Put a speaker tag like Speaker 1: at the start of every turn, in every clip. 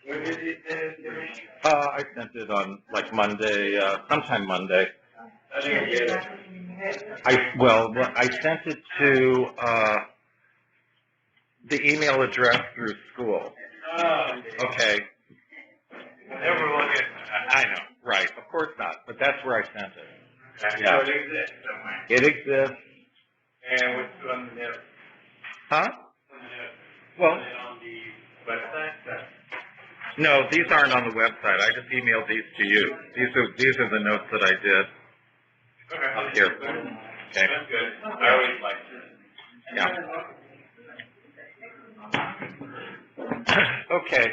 Speaker 1: When did you send it? I sent it on like Monday, sometime Monday. I didn't get it. I sent it to the email address through school. Okay.
Speaker 2: Never look at.
Speaker 1: I know, right? Of course not, but that's where I sent it.
Speaker 2: Yeah. So it exists somewhere.
Speaker 1: It exists.
Speaker 2: And what's on the note?
Speaker 1: Huh? Well,
Speaker 2: On the website.
Speaker 1: no, these aren't on the website. I just emailed these to you. These are the notes that I did.
Speaker 2: Okay.
Speaker 1: Up here. Okay.
Speaker 2: That's good. I always like
Speaker 1: Yeah. Okay.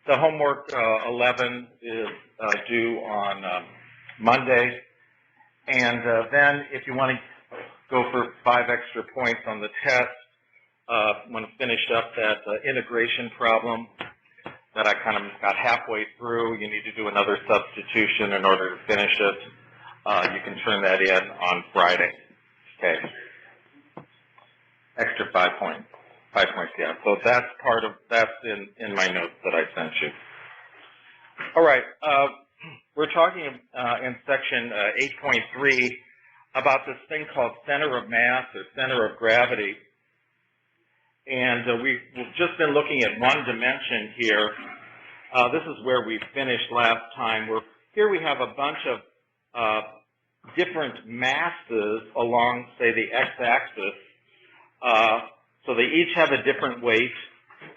Speaker 1: The homework 11 is due on Monday, and then if you want to go for 5 extra points on the test, when finished up that integration problem that I kind of got halfway through, you need to do another substitution in order to finish it. You can turn that in on Friday. Okay. Extra 5 points. 5 points, yeah. So that's in my notes that I sent you. All right. We're talking in section 8.3 about this thing called center of mass or center of gravity. And we've just been looking at one dimension here. This is where we finished last time. Here we have a bunch of different masses along, say, the x-axis. So they each have a different weight,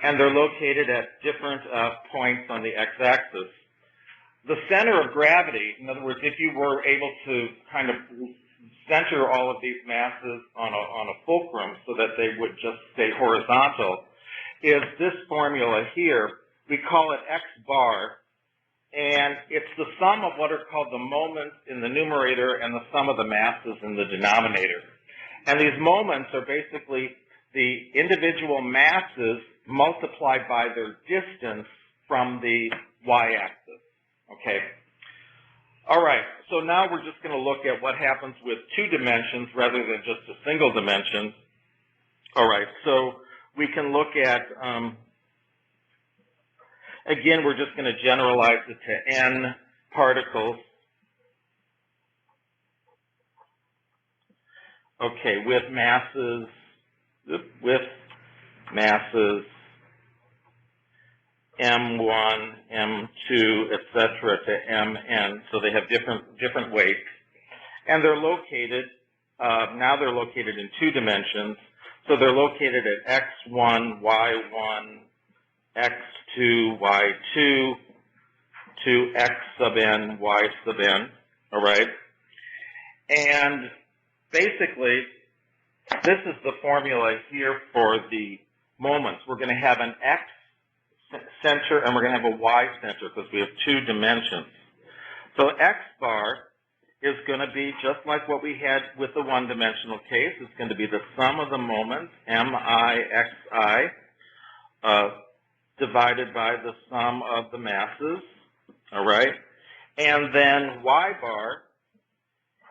Speaker 1: and they're located at different points on the x-axis. The center of gravity, in other words, if you were able to kind of center all of these masses on a fulcrum so that they would just stay horizontal, is this formula here. We call it x bar, and it's the sum of what are called the moments in the numerator and the sum of the masses in the denominator. And these moments are basically the individual masses multiplied by their distance from the y-axis. Okay. All right. So now we're just going to look at what happens with 2 dimensions rather than just a single dimension. All right. So we can look at, again, we're just going to generalize it to n particles. Okay, with masses m1, m2, etc. to mn. So they have different weights, and they're located. Now they're located in 2 dimensions. So they're located at x1, y1, x2, y2, to x sub n, y sub n. All right, and basically, this is the formula here for the moments. We're going to have an x center and we're going to have a y center because we have 2 dimensions. So x bar is going to be just like what we had with the one-dimensional case. It's going to be the sum of the moments, mi, xi, divided by the sum of the masses. All right? And then y bar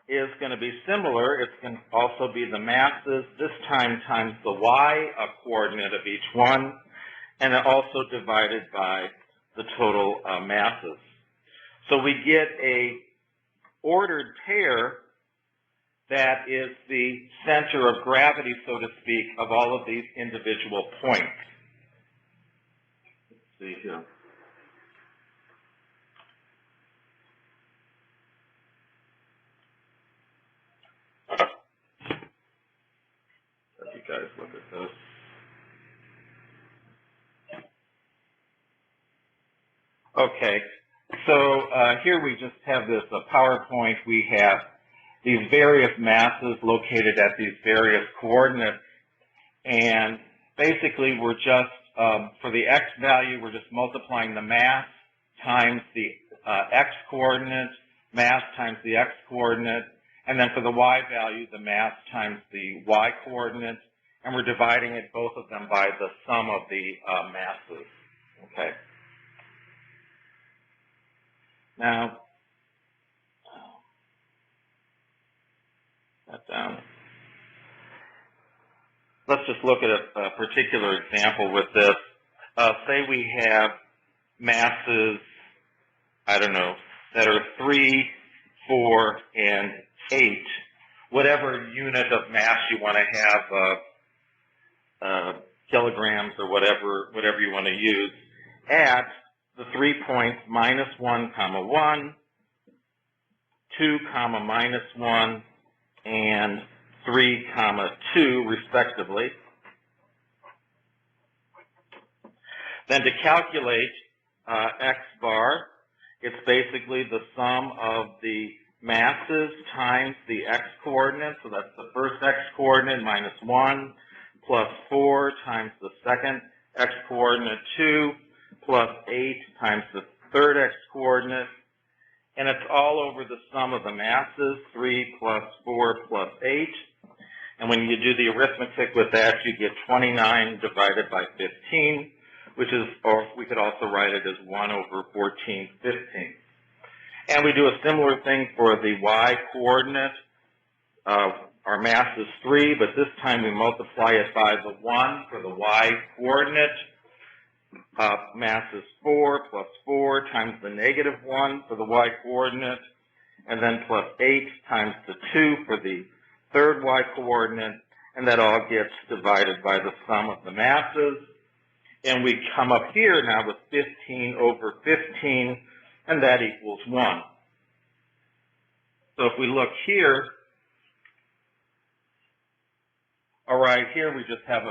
Speaker 1: is going to be similar. It's going to also be the masses, this time times the y coordinate of each one, and also divided by the total masses. So we get a ordered pair that is the center of gravity, so to speak, of all of these individual points. Let's see here. Let you guys look at this. Okay, so here we just have this PowerPoint. We have these various masses located at these various coordinates, and basically we're just, for the x value, we're just multiplying the mass times the x coordinate, mass times the x coordinate, and then for the y value, the mass times the y coordinate, and we're dividing it, both of them, by the sum of the masses. Okay. Now, that down. Let's just look at a particular example with this. Say we have masses, I don't know, that are 3, 4, and 8. Whatever unit of mass you want to have, kilograms or whatever you want to use, at the 3 points -1, 1, 2, -1, and 3, 2, respectively. Then to calculate x bar, it's basically the sum of the masses times the x-coordinate. So that's the first x-coordinate -1 plus 4 times the second x-coordinate 2 plus 8 times the third x-coordinate. And it's all over the sum of the masses, 3 plus 4 plus 8. And when you do the arithmetic with that, you get 29 divided by 15, which is, or we could also write it as 1 over 14/15. And we do a similar thing for the y-coordinate. Our mass is 3, but this time we multiply it by the 1 for the y-coordinate. Mass is 4 plus 4 times the -1 for the y-coordinate, and then plus 8 times the 2 for the third y-coordinate, and that all gets divided by the sum of the masses. And we come up here now with 15 over 15, and that equals 1. So if we look here, all right, here we just have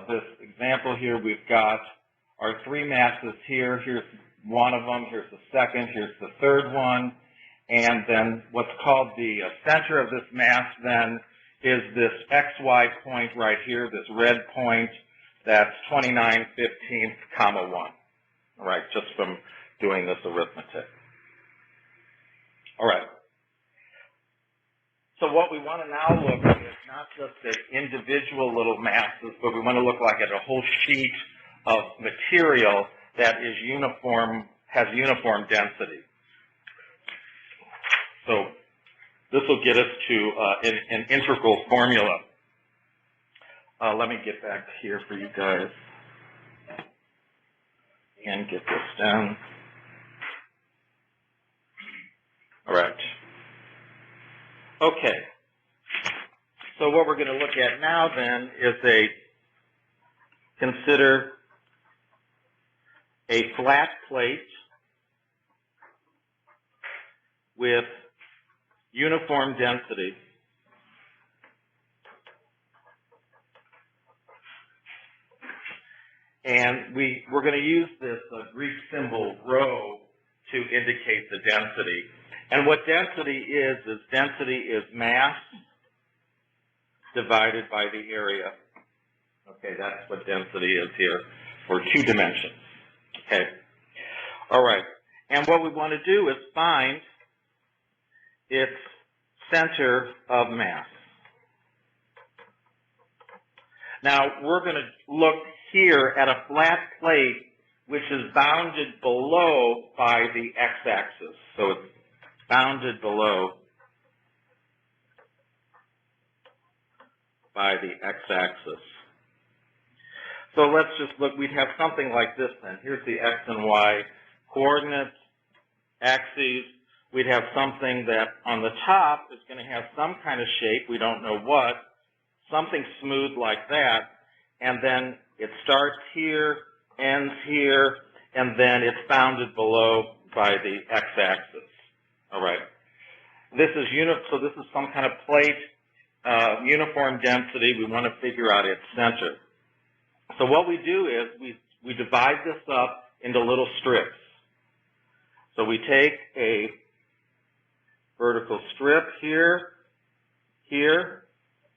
Speaker 1: this example here. We've got our 3 masses here. Here's one of them. Here's the second. Here's the third one. And then what's called the center of this mass then is this XY point right here, this red point. That's 29/15, 1. All right, just from doing this arithmetic. All right. So what we want to now look at is not just at individual little masses, but we want to look like at a whole sheet of material that is uniform, has uniform density. So this will get us to an integral formula. Let me get back here for you guys and get this down. All right. Okay. So what we're going to look at now then is consider a flat plate with uniform density. And we're going to use this Greek symbol rho to indicate the density. And what density is mass divided by the area. Okay, that's what density is here for 2 dimensions. Okay, all right. And what we want to do is find its center of mass. Now, we're going to look here at a flat plate which is bounded below by the x-axis. So it's bounded below by the x-axis. So let's just look, we'd have something like this then. Here's the x and y coordinates, axes. We'd have something that on the top is going to have some kind of shape, we don't know what, something smooth like that, and then it starts here, ends here, and then it's bounded below by the x-axis. All right. This is so this is some kind of plate, uniform density. We want to figure out its center. So what we do is we divide this up into little strips. So we take a vertical strip here,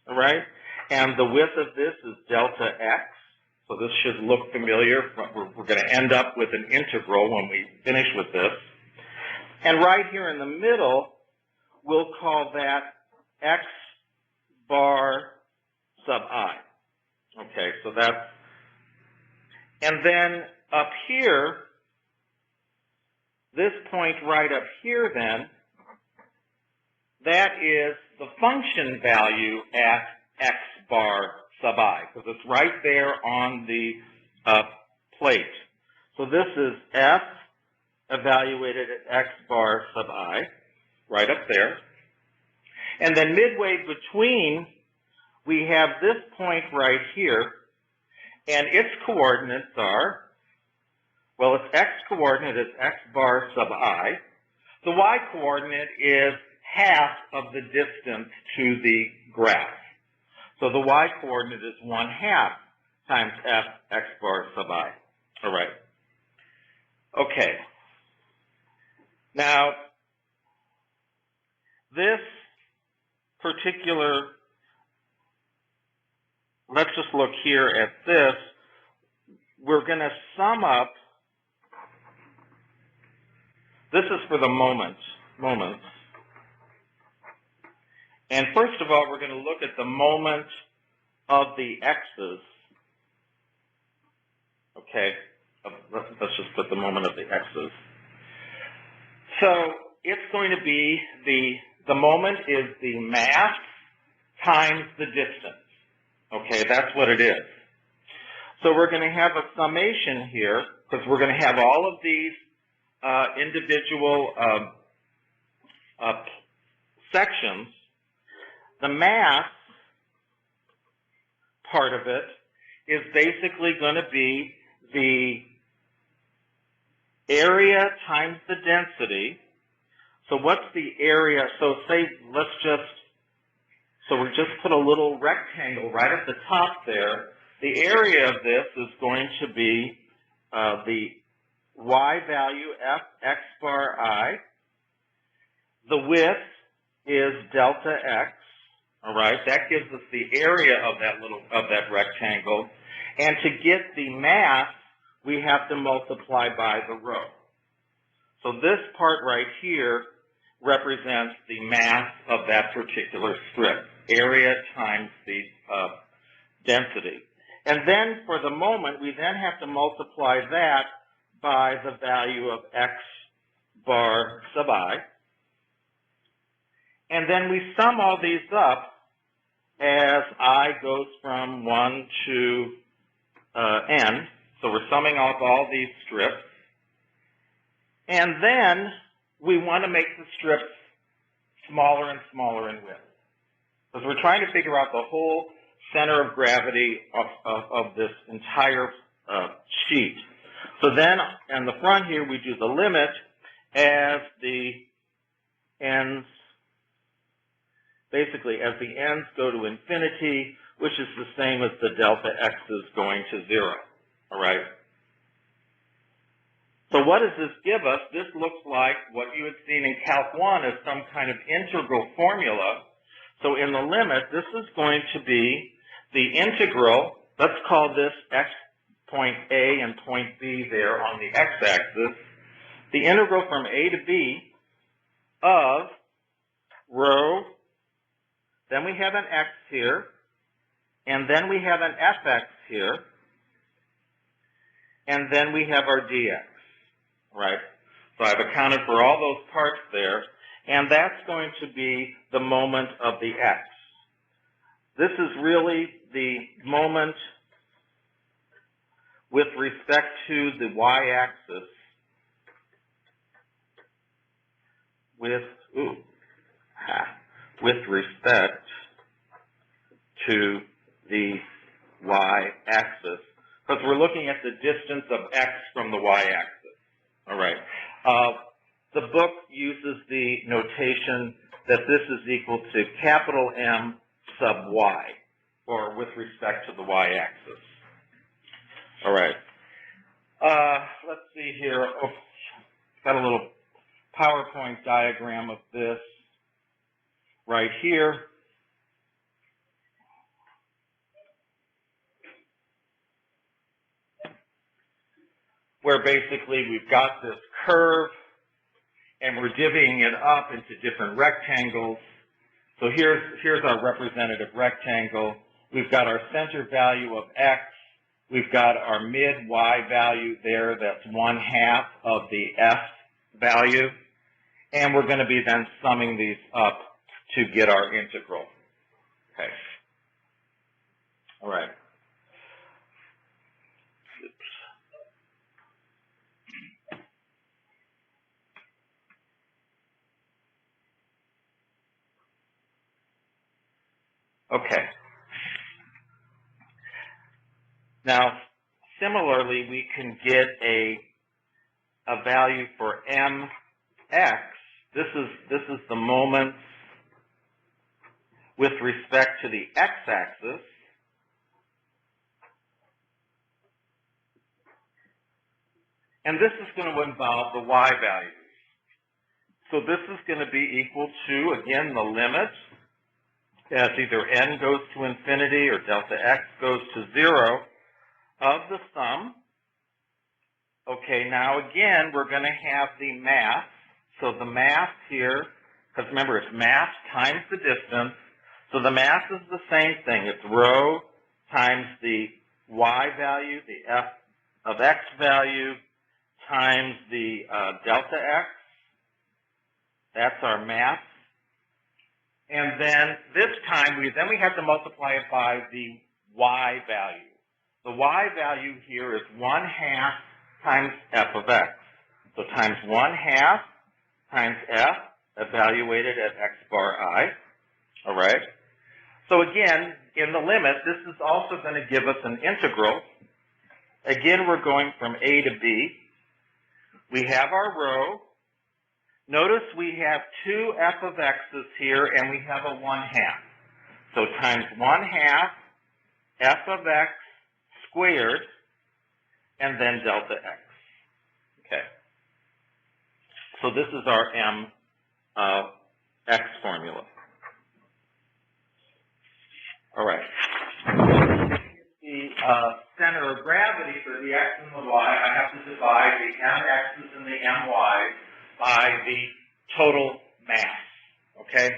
Speaker 1: all right? And the width of this is delta x. So this should look familiar. We're going to end up with an integral when we finish with this. And right here in the middle, we'll call that x bar sub I. Okay, so that's, and then up here, this point right up here then, that is the function value at x bar sub I, because it's right there on the plate. So this is f evaluated at x bar sub I, right up there. And then midway between, we have this point right here, and its coordinates are, well, its x coordinate is x bar sub I. The y coordinate is half of the distance to the graph. So the y coordinate is 1/2 times f x bar sub I. All right. Okay. Now, this particular, let's just look here at this. We're going to sum up, this is for the moments. And first of all, we're going to look at the moment of the x's. Okay, let's just put the moment of the x's. So it's going to be the moment is the mass times the distance. Okay, that's what it is. So we're going to have a summation here, because we're going to have all of these individual sections. The mass part of it is basically going to be the area times the density. So what's the area? So say, so we just put a little rectangle right at the top there. The area of this is going to be the y value f x bar I. The width is delta x. All right, that gives us the area of that rectangle. And to get the mass, we have to multiply by the row. So this part right here represents the mass of that particular strip, area times the density. And then for the moment, we then have to multiply that by the value of x bar sub I. And then we sum all these up as I goes from 1 to n. So we're summing up all these strips. And then we want to make the strips smaller and smaller in width, because we're trying to figure out the whole center of gravity of this entire sheet. So then on the front here, we do the limit as the ends, basically as the ends go to infinity, which is the same as the delta x's going to 0. All right? So what does this give us? This looks like what you had seen in Calc 1 as some kind of integral formula. So in the limit, this is going to be the integral. Let's call this x point A and point B there on the x-axis. The integral from A to B of rho, then we have an x here, and then we have an fx here, and then we have our dx. Right? So I've accounted for all those parts there, and that's going to be the moment of the x. This is really the moment with respect to the y-axis with respect to the y-axis, because we're looking at the distance of x from the y-axis. All right. The book uses the notation that this is equal to capital M sub y, or with respect to the y-axis. All right. Let's see here. Oh, got a little PowerPoint diagram of this right here. Where basically we've got this curve and we're divvying it up into different rectangles. So here's our representative rectangle. We've got our center value of x. We've got our mid y value there. That's 1/2 of the f value, and we're going to be then summing these up to get our integral. Okay. All right. Okay. Now, similarly, we can get a value for mx. This is the moments with respect to the x-axis. And this is going to involve the y values. So this is going to be equal to, again, the limit as either n goes to infinity or delta x goes to 0 of the sum. Okay, now again, we're going to have the mass. So the mass here, because remember, it's mass times the distance. So the mass is the same thing. It's rho times the y value, the f of x value, times the delta x. That's our mass. And then this time, we have to multiply it by the y value. The y value here is 1/2 times f of x. So times 1/2 times f, evaluated at x bar I. All right? So again, in the limit, this is also going to give us an integral. Again, we're going from a to b. We have our rho. Notice we have two f of x's here, and we have a 1/2. So times 1/2 f of x squared, and then delta x. Okay. So this is our x formula. All right. The center of gravity for the x and the y, I have to divide the mx's and the my's by the total mass. Okay?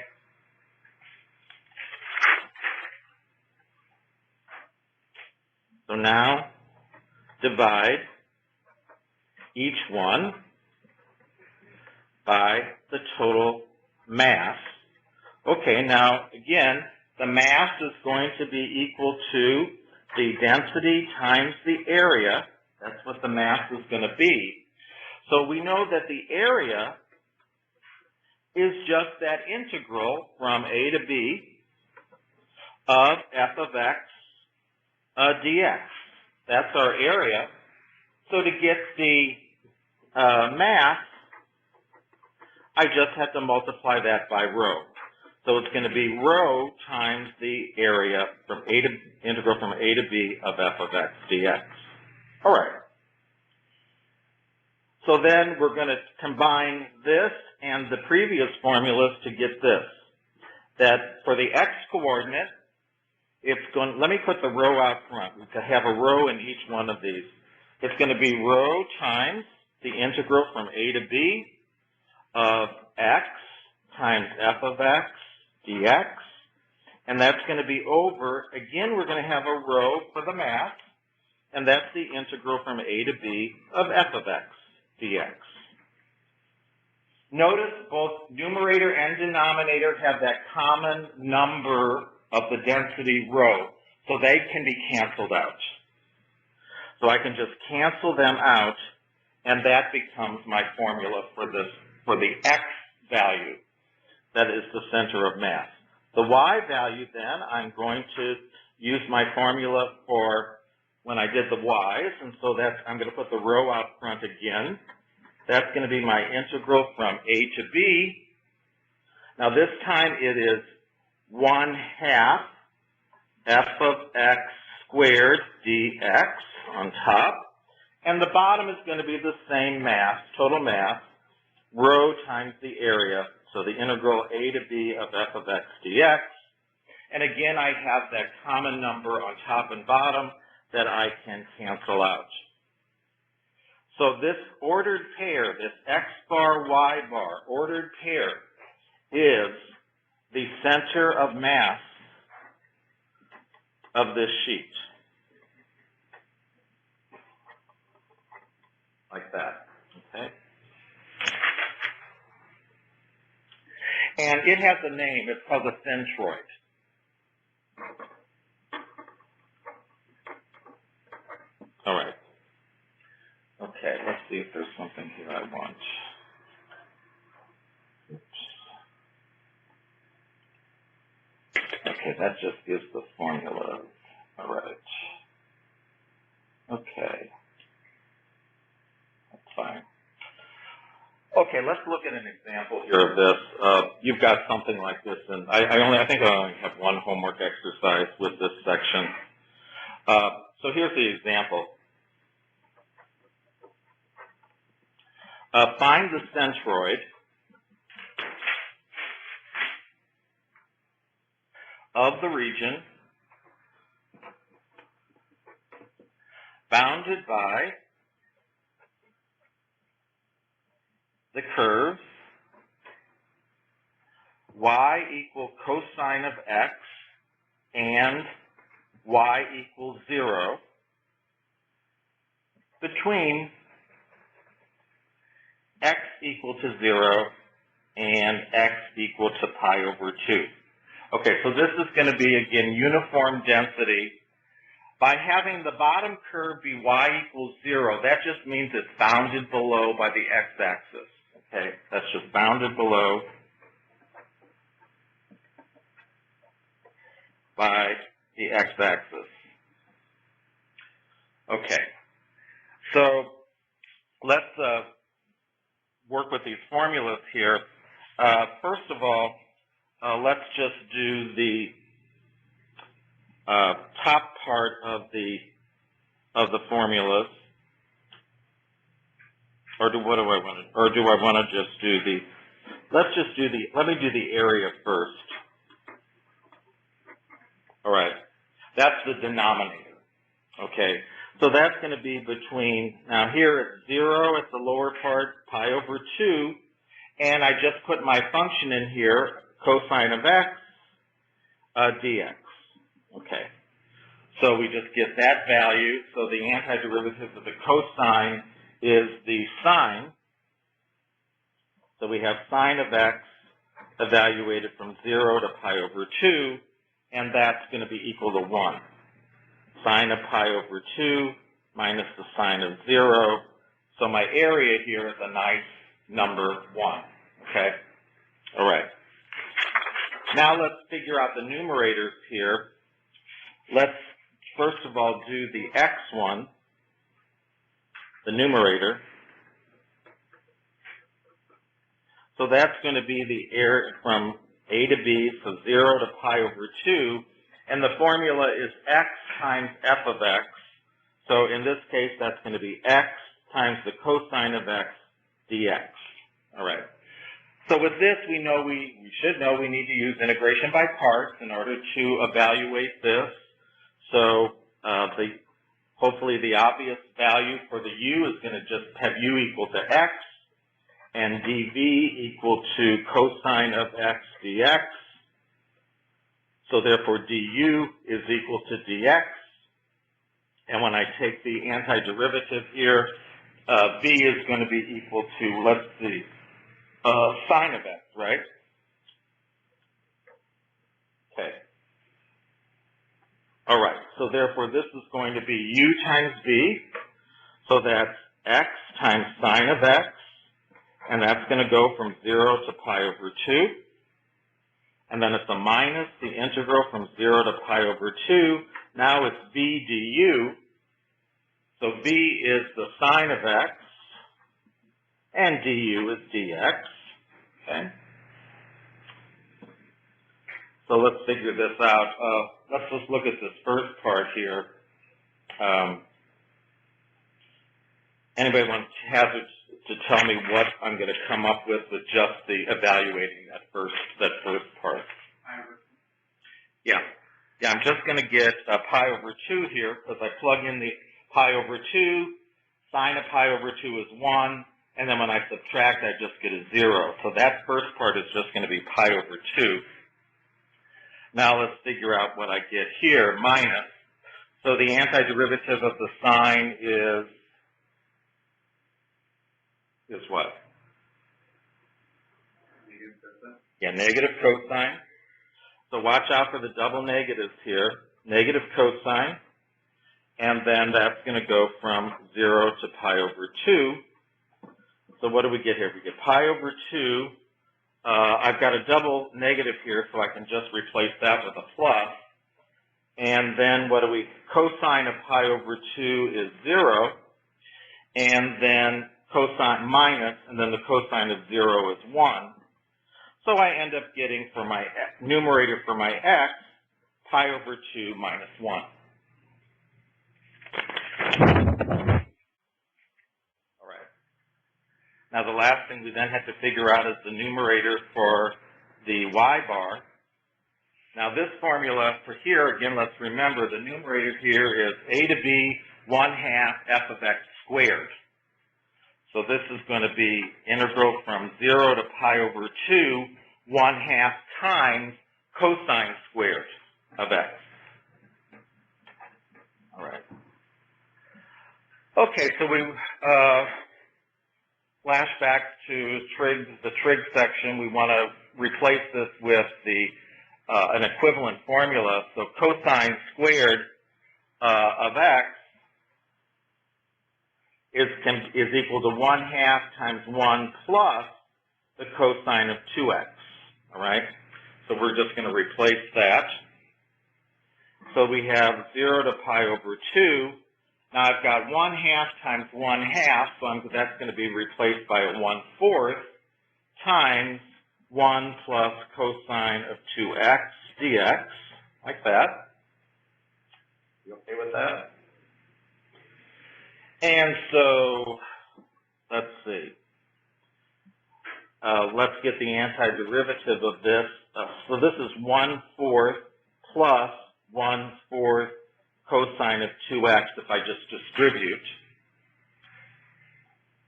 Speaker 1: So now, divide each one by the total mass. Okay, now, again, the mass is going to be equal to the density times the area. That's what the mass is going to be. So we know that the area is just that integral from a to b of f of x dx. That's our area. So to get the mass, I just have to multiply that by rho. So it's going to be rho times the area from integral from a to b of f of x dx. All right. So then we're going to combine this and the previous formulas to get this. That for the x-coordinate, it's going, let me put the rho out front. We have a rho in each one of these. It's going to be rho times the integral from a to b of x times f of x dx. And that's going to be over, again, we're going to have a rho for the mass, and that's the integral from a to b of f of x dx. Notice both numerator and denominator have that common number of the density rho, so they can be canceled out. So I can just cancel them out, and that becomes my formula for the x value, that is the center of mass. The y value, then, I'm going to use my formula for when I did the y's, and so I'm going to put the rho out front again. That's going to be my integral from a to b. Now this time it is 1/2 f of x squared dx on top, and the bottom is going to be the same mass, total mass, rho times the area, so the integral a to b of f of x dx. And again, I have that common number on top and bottom that I can cancel out. So this ordered pair, this x bar, y bar, ordered pair, is the center of mass of this sheet. Like that, okay? And it has a name. It's called a centroid. All right. Okay, let's see if there's something here I want. Oops. Okay, that just gives the formula. All right. Okay. That's fine. Okay, let's look at an example here of this. You've got something like this, and I think I only have one homework exercise with this section. So here's the example. Find the centroid of the region bounded by the curves y equal cosine of x and y equals 0 between x equal to 0 and x equal to pi over 2. Okay, so this is going to be, again, uniform density. By having the bottom curve be y equals 0, that just means it's bounded below by the x-axis. Okay, that's just bounded below by the x-axis. Okay, so let's work with these formulas here. First of all, let's just do the top part of the formulas. Or do I want to just do the? Let me do the area first. All right, that's the denominator. Okay, so that's going to be between, now here it's 0 at the lower part, pi over 2, and I just put my function in here, cosine of x dx. Okay, so we just get that value. So the antiderivative of the cosine is the sine. So we have sine of x evaluated from 0 to pi over 2, and that's going to be equal to 1. Sine of pi over 2 minus the sine of 0. So my area here is a nice number 1. Okay? All right. Now let's figure out the numerators here. Let's first of all do the x1, the numerator. So that's going to be the area from a to b, so 0 to pi over 2. And the formula is x times f of x. So in this case, that's going to be x times the cosine of x dx. All right. So with this, we should know we need to use integration by parts in order to evaluate this. So hopefully the obvious value for the u is going to just have u equal to x, and dv equal to cosine of x dx. So therefore du is equal to dx. And when I take the antiderivative here, v is going to be equal to, let's see, sine of x, right? Okay. All right, so therefore this is going to be u times v, so that's x times sine of x, and that's going to go from 0 to pi over 2. And then it's a minus the integral from 0 to pi over 2. Now it's v du. So v is the sine of x, and du is dx. Okay. So let's figure this out. Let's just look at this first part here. Anybody hazard to tell me what I'm going to come up with just the evaluating that first part? Yeah, I'm just going to get pi over 2 here because I plug in the pi over 2. Sine of pi over 2 is 1, and then when I subtract, I just get a 0. So that first part is just going to be pi over 2. Now let's figure out what I get here, minus. So the antiderivative of the sine is what? Yeah, negative cosine. So watch out for the double negatives here. Negative cosine. And then that's going to go from 0 to pi over 2. So what do we get here? We get pi over 2. I've got a double negative here, so I can just replace that with a plus. And then what do we, cosine of pi over 2 is 0. And then cosine minus, and then the cosine of 0 is 1. So I end up getting for my numerator for my x, pi over 2 minus 1. All right. Now the last thing we then have to figure out is the numerator for the y bar. Now this formula for here, again, let's remember the numerator here is a to b 1/2 f of x squared. So this is going to be integral from 0 to pi over 2, 1/2 times cosine squared of x. All right. Okay, so we flash back to the trig section. We want to replace this with an equivalent formula. So cosine squared of x is equal to 1/2 times 1 plus the cosine of 2x. All right? So we're just going to replace that. So we have 0 to pi over 2. Now I've got 1/2 times 1/2, so that's going to be replaced by 1/4 times 1 plus cosine of 2x dx, like that. You okay with that? And so, let's see. Let's get the antiderivative of this. So this is 1/4 plus 1/4 cosine of 2x if I just distribute.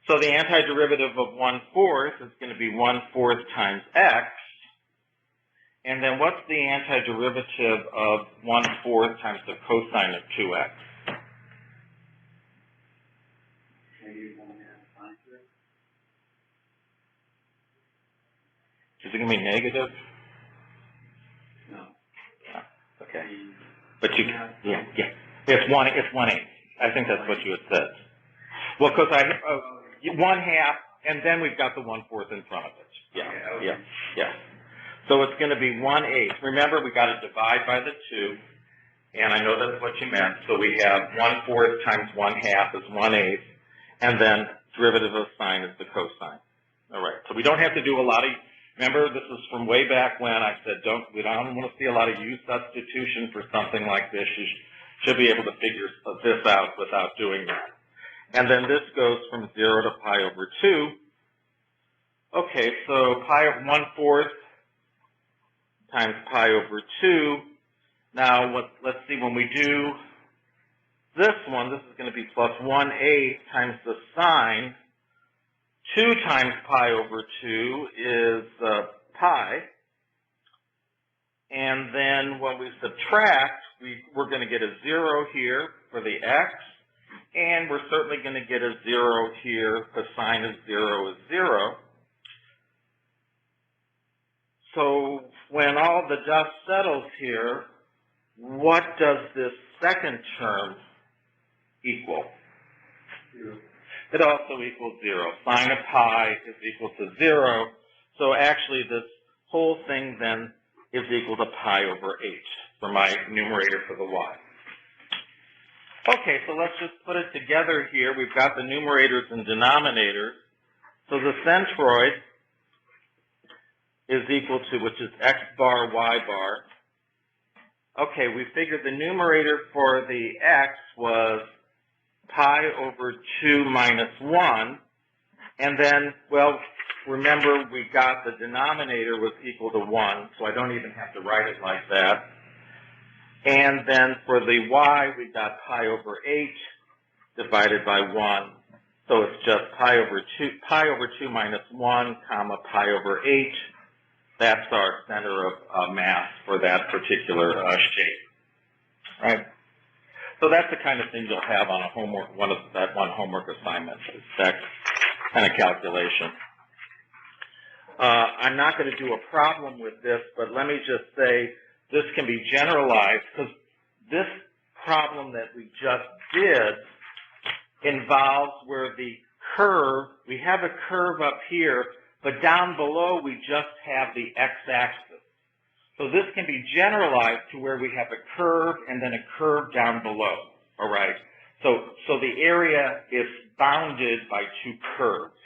Speaker 1: So the antiderivative of 1/4 is going to be 1/4 times x. And then what's the antiderivative of 1/4 times the cosine of 2x? Is it going to be negative?
Speaker 2: No.
Speaker 1: Yeah. Okay. But you, yeah. It's 1/8. I think that's what you had said. Well, because 1/2, and then we've got the 1/4 in front of it. Yeah. So it's going to be 1/8. Remember, we got to divide by the 2, and I know that's what you meant. So we have 1/4 times 1/2 is 1/8, and then derivative of sine is the cosine. All right. So we don't have to do a lot of. Remember, this is from way back when I said we don't want to see a lot of u substitution for something like this. You should be able to figure this out without doing that. And then this goes from 0 to pi over 2. Okay, so 1/4 times pi over 2. Now, let's see, when we do this one, this is going to be plus 1/8 times the sine. 2 times pi over 2 is pi. And then when we subtract, we're going to get a 0 here for the x. And we're certainly going to get a 0 here because sine of 0 is 0. So when all the dust settles here, what does this second term equal? 0. It also equals 0. Sine of pi is equal to 0. So actually this whole thing then is equal to pi over 8 for my numerator for the y. Okay, so let's just put it together here. We've got the numerators and denominators. So the centroid is equal to, which is x bar, y bar. Okay, we figured the numerator for the x was pi over 2 minus 1. And then, well, remember we got the denominator was equal to 1, so I don't even have to write it like that. And then for the y, we got pi over 8 divided by 1. So it's just pi over 2 minus 1, comma, pi over 8. That's our center of mass for that particular shape. Right? So that's the kind of thing you'll have on a homework, one homework assignment, is that kind of calculation. I'm not going to do a problem with this, but let me just say this can be generalized because this problem that we just did involves where the curve, we have a curve up here, but down below we just have the x-axis. So this can be generalized to where we have a curve and then a curve down below, all right? So the area is bounded by two curves.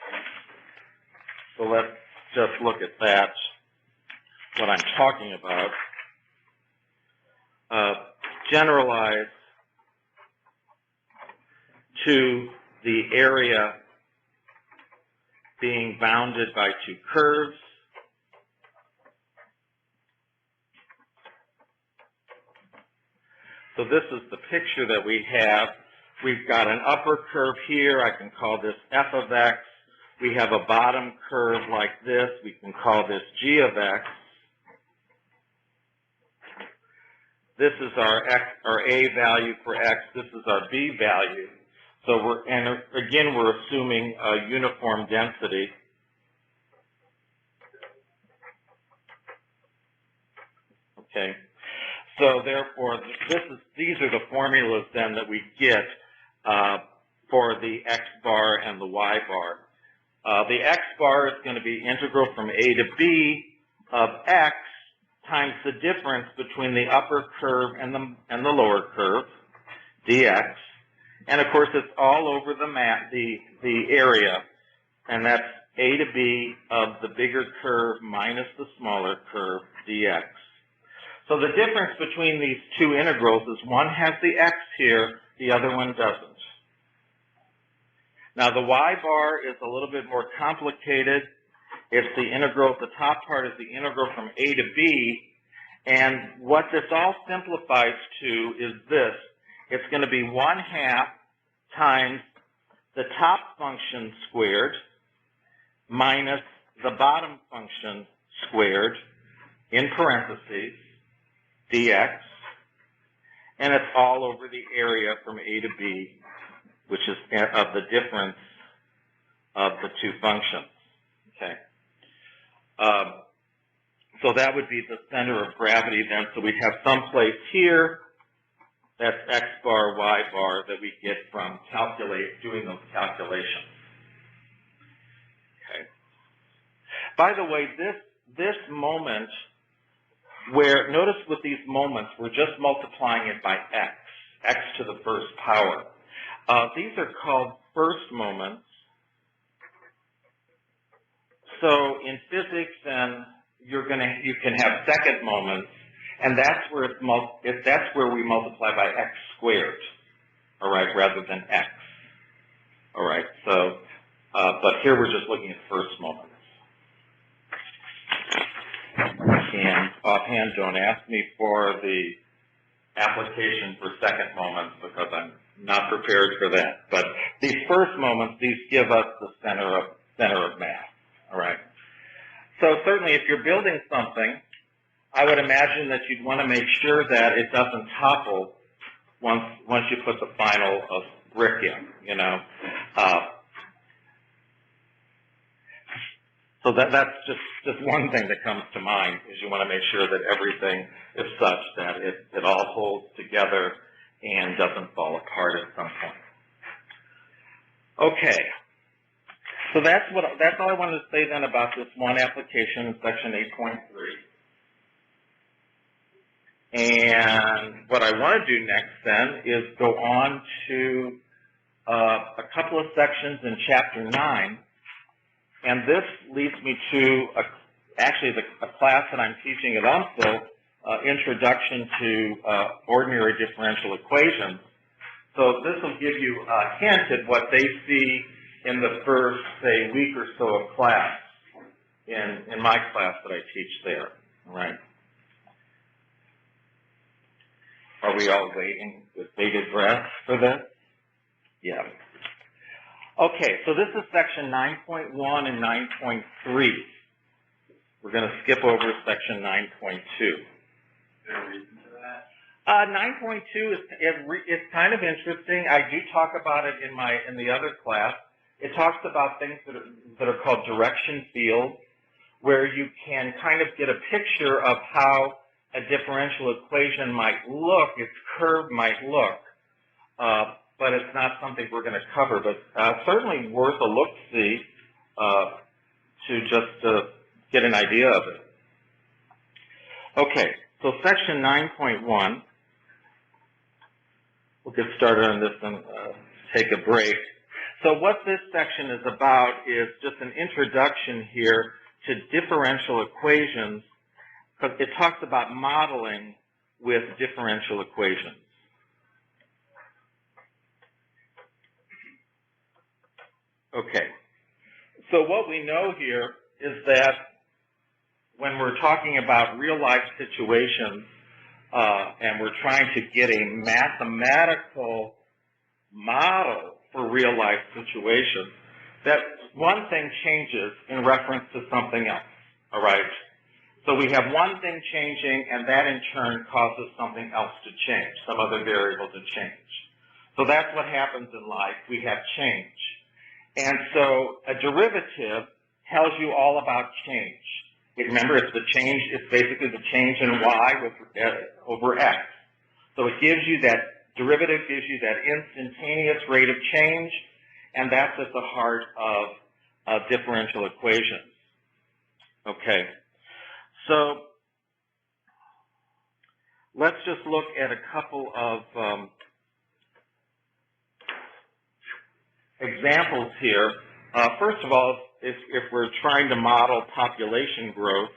Speaker 1: So let's just look at that, what I'm talking about. Generalize to the area being bounded by two curves. So this is the picture that we have. We've got an upper curve here. I can call this f of x. We have a bottom curve like this. We can call this g of x. This is our a value for x. This is our b value. So we're assuming a uniform density. Okay. So therefore, these are the formulas then that we get for the x bar and the y bar. The x bar is going to be integral from a to b of x times the difference between the upper curve and the lower curve, dx. And of course, it's all over the map, the area, and that's a to b of the bigger curve minus the smaller curve, dx. So the difference between these two integrals is one has the x here, the other one doesn't. Now the y bar is a little bit more complicated. It's the integral, the top part is the integral from a to b, and what this all simplifies to is this. It's going to be 1/2 times the top function squared minus the bottom function squared in parentheses, dx, and it's all over the area from a to b, which is of the difference of the two functions. Okay. So that would be the center of gravity then. So we'd have some place here, that's x bar, y bar, that we get from doing those calculations. Okay. By the way, this moment, where, notice with these moments, we're just multiplying it by x to the first power. These are called first moments. So in physics, then you can have second moments, and that's where that's where we multiply by x squared, all right, rather than x. All right. So, but here we're just looking at first moments. And offhand, don't ask me for the application for second moments because I'm not prepared for that. But these first moments, these give us the center of mass. All right. So certainly, if you're building something, I would imagine that you'd want to make sure that it doesn't topple once you put the final brick in. You know. So that's just one thing that comes to mind, is you want to make sure that everything is such that it all holds together and doesn't fall apart at some point. Okay. So that's all I wanted to say then about this one application in section 8.3. And what I want to do next then is go on to a couple of sections in chapter 9. And this leads me to a class that I'm teaching at UMSL, Introduction to Ordinary Differential Equations. So this will give you a hint at what they see in the first, say, week or so of class in my class that I teach there. All right. Are we all waiting with bated breath for this? Yeah. Okay, so this is section 9.1 and 9.3. We're going to skip over section 9.2. 9.2 is kind of interesting. I do talk about it in the other class. It talks about things that are called direction fields, where you can kind of get a picture of how a differential equation might look, its curve might look, but it's not something we're going to cover, but certainly worth a look-see to just get an idea of it. Okay, so section 9.1, we'll get started on this and take a break. So what this section is about is just an introduction here to differential equations, because it talks about modeling with differential equations. Okay, so what we know here is that when we're talking about real-life situations and we're trying to get a mathematical model for real-life situations, that one thing changes in reference to something else, all right? So we have one thing changing, and that in turn causes something else to change, some other variable to change. So that's what happens in life. We have change. And so a derivative tells you all about change. Remember, it's the change, it's basically the change in y over x. So it gives you that, derivative gives you that instantaneous rate of change, and that's at the heart of differential equations. Okay, so let's just look at a couple of examples here. First of all, if we're trying to model population growth,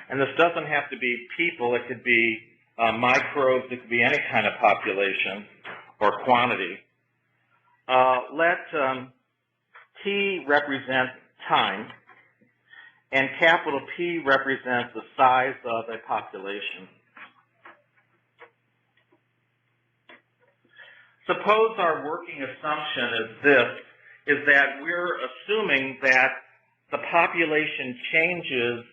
Speaker 1: and this doesn't have to be people, it could be microbes, it could be any kind of population or quantity. Let T represent time, and capital P represents the size of a population. Suppose our working assumption is this, is that we're assuming that the population changes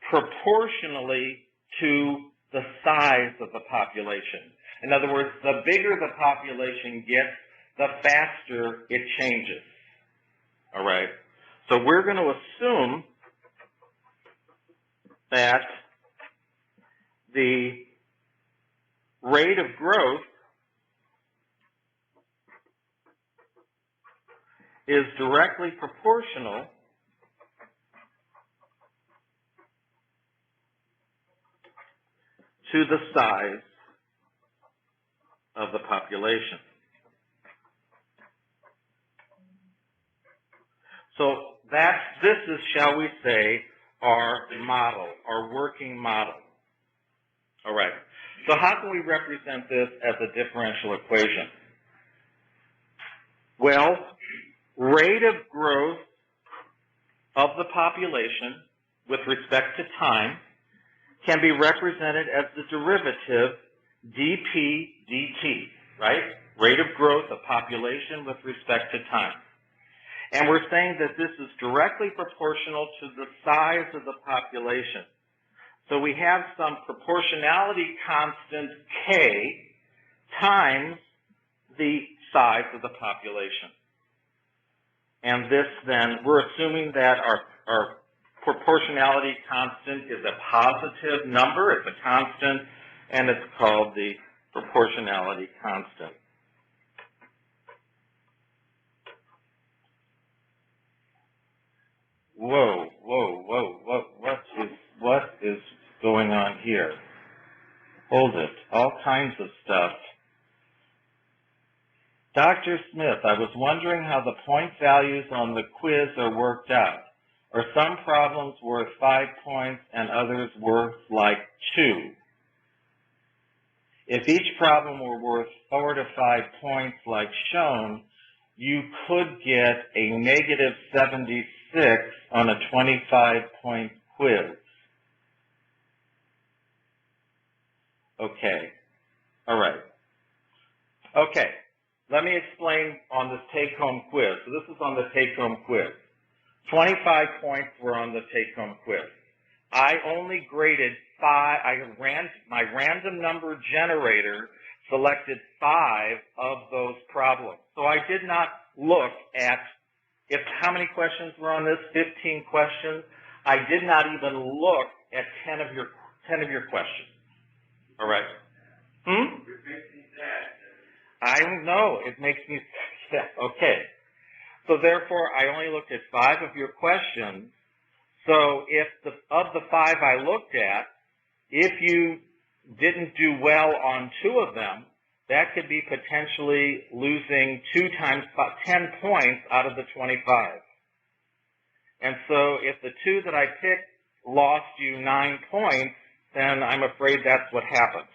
Speaker 1: proportionally to the size of the population. In other words, the bigger the population gets, the faster it changes. All right? So we're going to assume that the rate of growth is directly proportional to the size of the population. So this is, shall we say, our model, our working model. All right. So how can we represent this as a differential equation? Well, rate of growth of the population with respect to time can be represented as the derivative dp dt, right? Rate of growth of population with respect to time. And we're saying that this is directly proportional to the size of the population. So we have some proportionality constant k times the size of the population. And this then, we're assuming that our proportionality constant is a positive number, it's a constant, and it's called the proportionality constant. Whoa, what is going on here? Hold it, all kinds of stuff. Dr. Smith, I was wondering how the point values on the quiz are worked out. Are some problems worth 5 points and others worth like 2? If each problem were worth 4 to 5 points like shown, you could get a negative 76 on a 25-point quiz. Okay. All right. Okay. Let me explain on this take-home quiz. So this is on the take-home quiz. 25 points were on the take-home quiz. I only graded 5. My random number generator selected 5 of those problems. So I did not look at how many questions were on this, 15 questions. I did not even look at 10 of your questions. All right. I know, it makes me, yeah, okay. So therefore, I only looked at 5 of your questions. So if of the 5 I looked at, if you didn't do well on 2 of them, that could be potentially losing 2 times 10 points out of the 25. And so if the 2 that I picked lost you 9 points, then I'm afraid that's what happens.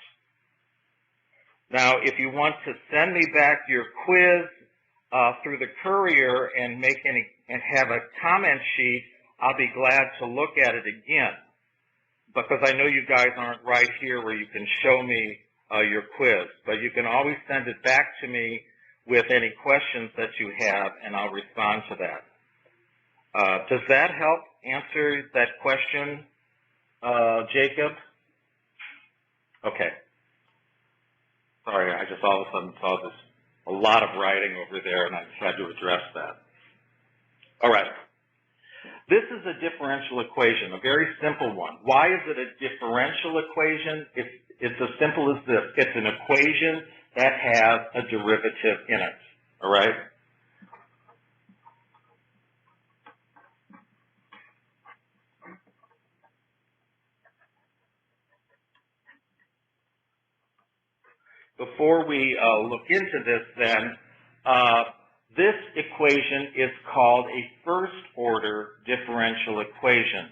Speaker 1: Now, if you want to send me back your quiz through the courier and have a comment sheet, I'll be glad to look at it again. Because I know you guys aren't right here where you can show me your quiz, but you can always send it back to me with any questions that you have, and I'll respond to that. Does that help answer that question, Jacob? Okay. Sorry, I just all of a sudden saw a lot of writing over there, and I just had to address that. All right. This is a differential equation, a very simple one. Why is it a differential equation? It's as simple as this. It's an equation that has a derivative in it. All right? Before we look into this then, this equation is called a first-order differential equation.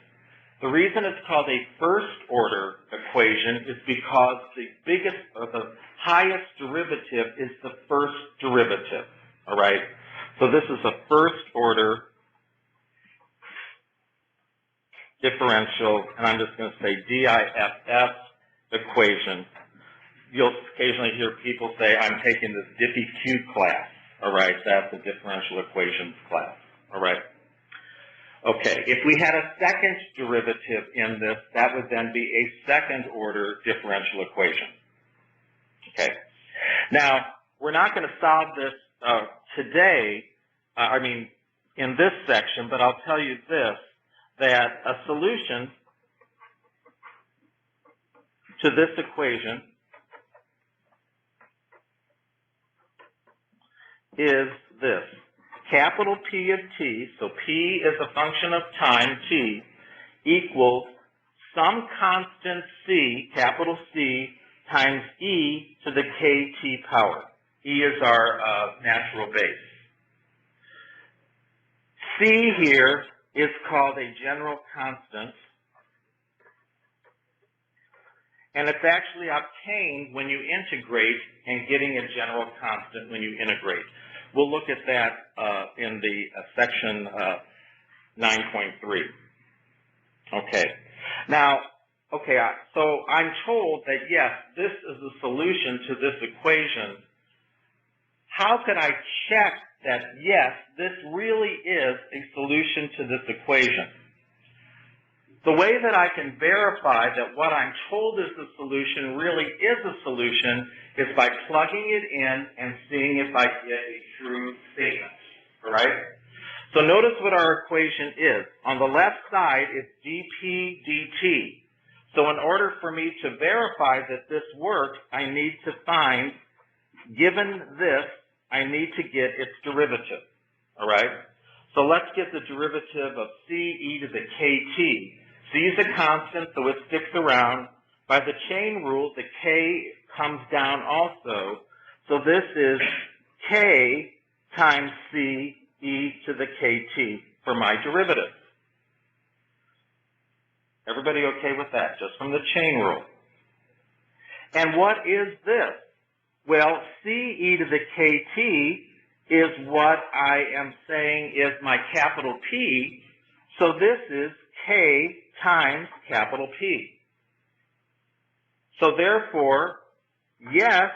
Speaker 1: The reason it's called a first-order equation is because the biggest or the highest derivative is the first derivative, all right? So this is a first-order differential, and I'm just going to say DIFF equation. You'll occasionally hear people say, I'm taking this DiffyQ class. All right, that's a differential equations class. All right. Okay, if we had a second derivative in this, that would then be a second order differential equation. Okay. Now, we're not going to solve this today, in this section, but I'll tell you this, that a solution to this equation is this. Capital P of t, so P is a function of time, t, equals some constant C, capital C, times e to the kt power. E is our natural base. C here is called a general constant, and it's actually obtained when you integrate and getting a general constant when you integrate. We'll look at that in the section 9.3. Okay. Now, okay, so I'm told that, yes, this is the solution to this equation. How could I check that, yes, this really is a solution to this equation? The way that I can verify that what I'm told is the solution really is a solution is by plugging it in and seeing if I get a true statement, all right? So notice what our equation is. On the left side, it's dp dt. So in order for me to verify that this works, I need to find, given this, I need to get its derivative, all right? So let's get the derivative of c e to the kt. C is a constant, so it sticks around. By the chain rule, the k comes down also. So this is k times c e to the kt for my derivative. Everybody okay with that, just from the chain rule? And what is this? Well, c e to the kt is what I am saying is my capital P. So this is k times capital P. So therefore, yes,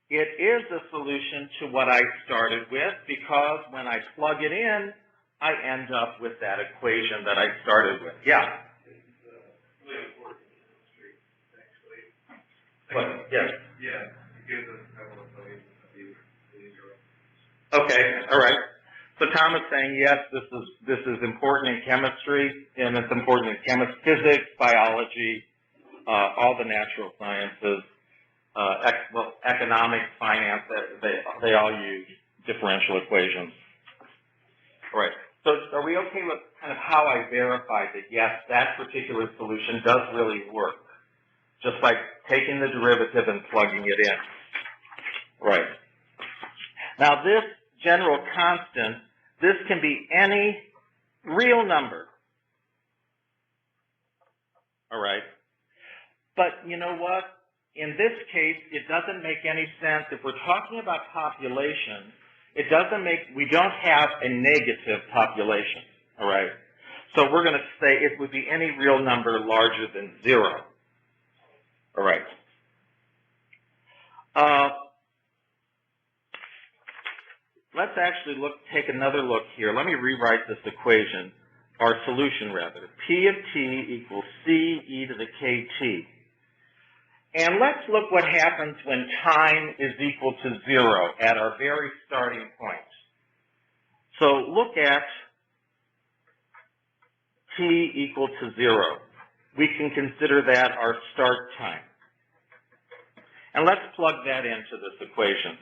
Speaker 1: it is a solution to what I started with, because when I plug it in, I end up with that equation that I started with. Yeah?
Speaker 2: It's really important in the street, actually.
Speaker 1: What? Yes.
Speaker 2: Yeah, it gives us a couple of ways of these.
Speaker 1: Okay, all right. So Tom is saying, yes, this is important in chemistry, and it's important in physics, biology, all the natural sciences, economics, finance. They all use differential equations. All right. So are we okay with kind of how I verified that, yes, that particular solution does really work, just like taking the derivative and plugging it in? Right. Now, this general constant, this can be any real number. All right. But you know what? In this case, it doesn't make any sense. If we're talking about population, it doesn't make, we don't have a negative population. All right. So we're going to say it would be any real number larger than 0. All right. Let's actually take another look here. Let me rewrite this equation, or solution rather. P of t equals c e to the kt. And let's look what happens when time is equal to 0 at our very starting point. So look at t equal to 0. We can consider that our start time. And let's plug that into this equation.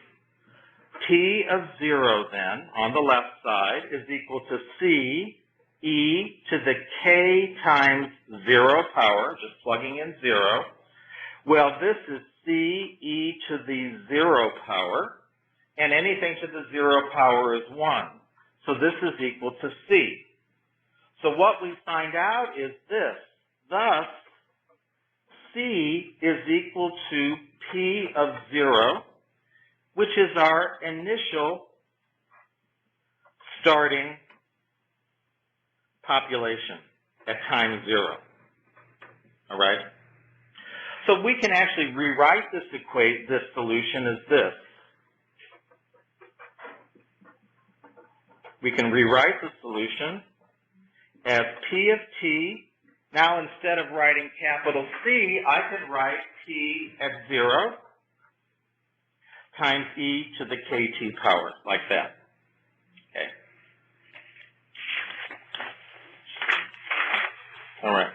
Speaker 1: T of 0 then, on the left side, is equal to c e to the k times 0 power, just plugging in 0. Well, this is c e to the 0 power, and anything to the 0 power is 1. So this is equal to c. So what we find out is this. Thus, c is equal to p of 0, which is our initial starting population at time 0. All right? So we can actually rewrite this solution as this. We can rewrite the solution as P of t. Now instead of writing capital C, I could write T at 0 times e to the kt power, like that. Okay. All right.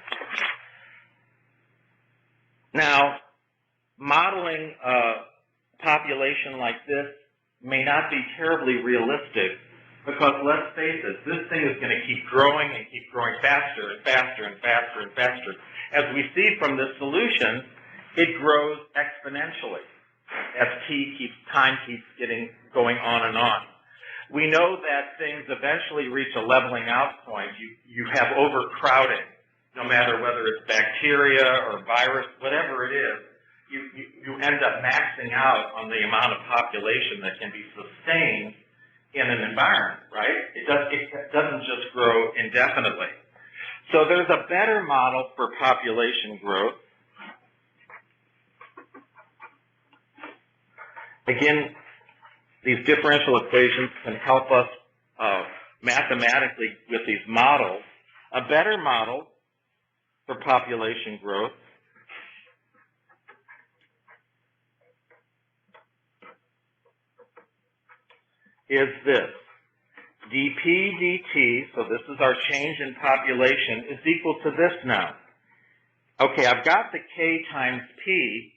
Speaker 1: Now, modeling a population like this may not be terribly realistic because, let's face it, this thing is going to keep growing and keep growing faster and faster and faster and faster. As we see from this solution, it grows exponentially as time keeps going on and on. We know that things eventually reach a leveling out point. You have overcrowding. No matter whether it's bacteria or virus, whatever it is, you end up maxing out on the amount of population that can be sustained in an environment, right? It doesn't just grow indefinitely. So there's a better model for population growth. Again, these differential equations can help us mathematically with these models. A better model for population growth is this. dp dt, so this is our change in population, is equal to this now. Okay, I've got the k times p,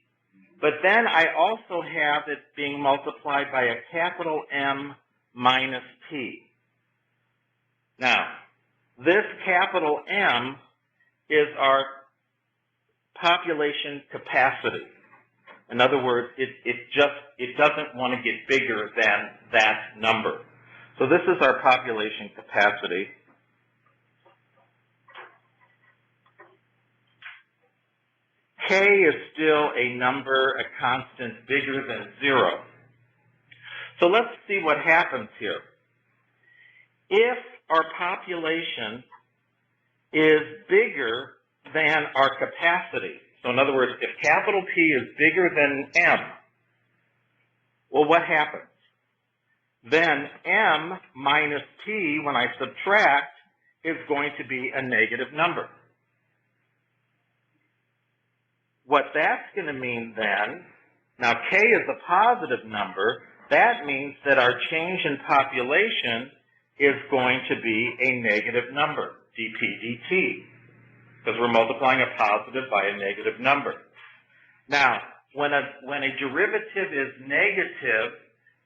Speaker 1: but then I also have it being multiplied by a capital M minus t. Now, this capital M is our population capacity. In other words, it doesn't want to get bigger than that number. So this is our population capacity. K is still a number, a constant bigger than 0. So let's see what happens here. If our population is bigger than our capacity, so in other words, if capital P is bigger than M, well, what happens? Then M minus T, when I subtract, is going to be a negative number. What that's going to mean then, now K is a positive number, that means that our change in population is going to be a negative number, dp dt, because we're multiplying a positive by a negative number. Now, when a derivative is negative,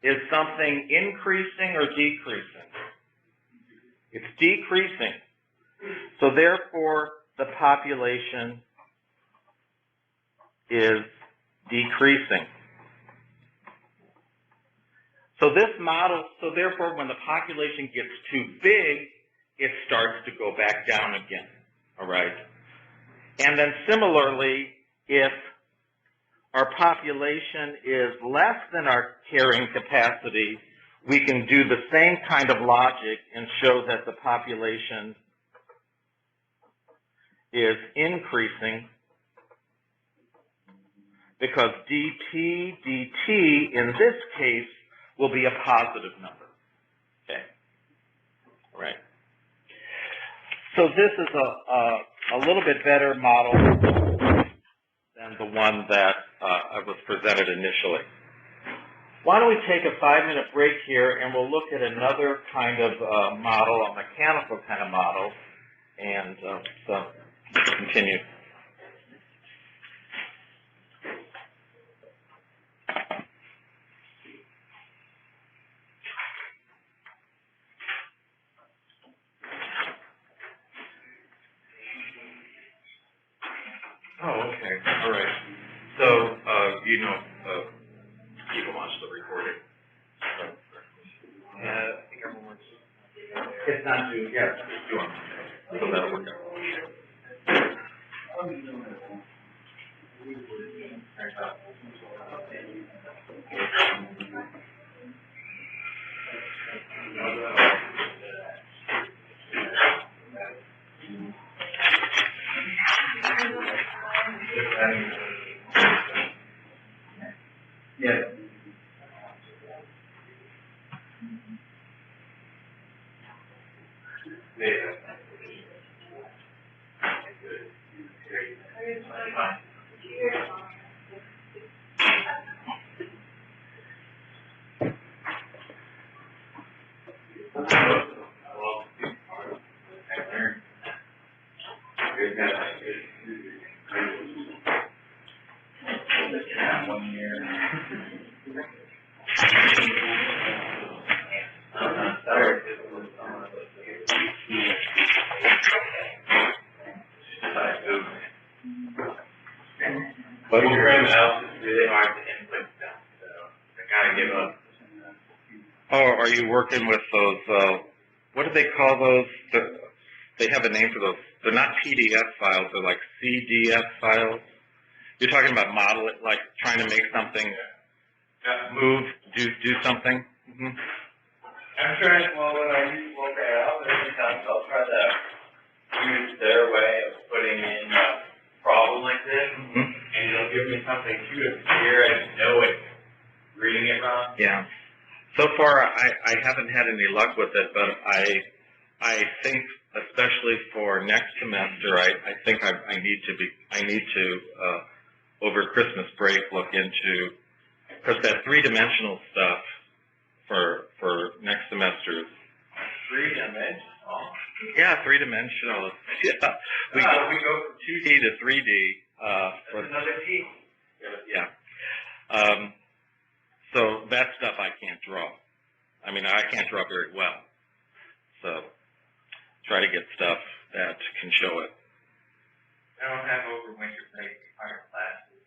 Speaker 1: is something increasing or decreasing? It's decreasing. So therefore, the population is decreasing. So this model, so therefore when the population gets too big, it starts to go back down again, all right? And then similarly, if our population is less than our carrying capacity, we can do the same kind of logic and show that the population is increasing because dp dt in this case will be a positive number. Okay, all right. So this is a little bit better model than the one that was presented initially. Why don't we take a 5-minute break here and we'll look at another kind of model, a mechanical kind of model, and so continue. Oh, okay. All right. So, you can watch the recording. I think everyone's... It's not due. Yeah, it's due on Monday. So that'll work out. Yeah.
Speaker 2: Program else is really hard to input stuff, so I kind of give up.
Speaker 1: Oh, are you working with those, what do they call those? They have a name for those. They're not PDF files, they're like CDF files. You're talking about model it, like trying to make something move, do something? Mm-hmm.
Speaker 2: I'm trying, well, when I use Lecture out, sometimes I'll try to use their way of putting in a problem like this, and it'll give me something too obscure, I just know it's reading it wrong.
Speaker 1: Yeah. So far, I haven't had any luck with it, but I think, especially for next semester, I think I need to over Christmas break look into, because that three-dimensional stuff for next semester.
Speaker 2: Three-dimensional?
Speaker 1: Yeah, three-dimensional. Yeah. We go from 2D to 3D.
Speaker 2: That's another T.
Speaker 1: Yeah. So that stuff I can't draw. I mean, I can't draw very well. So try to get stuff that can show it.
Speaker 2: I don't have over winter break required classes.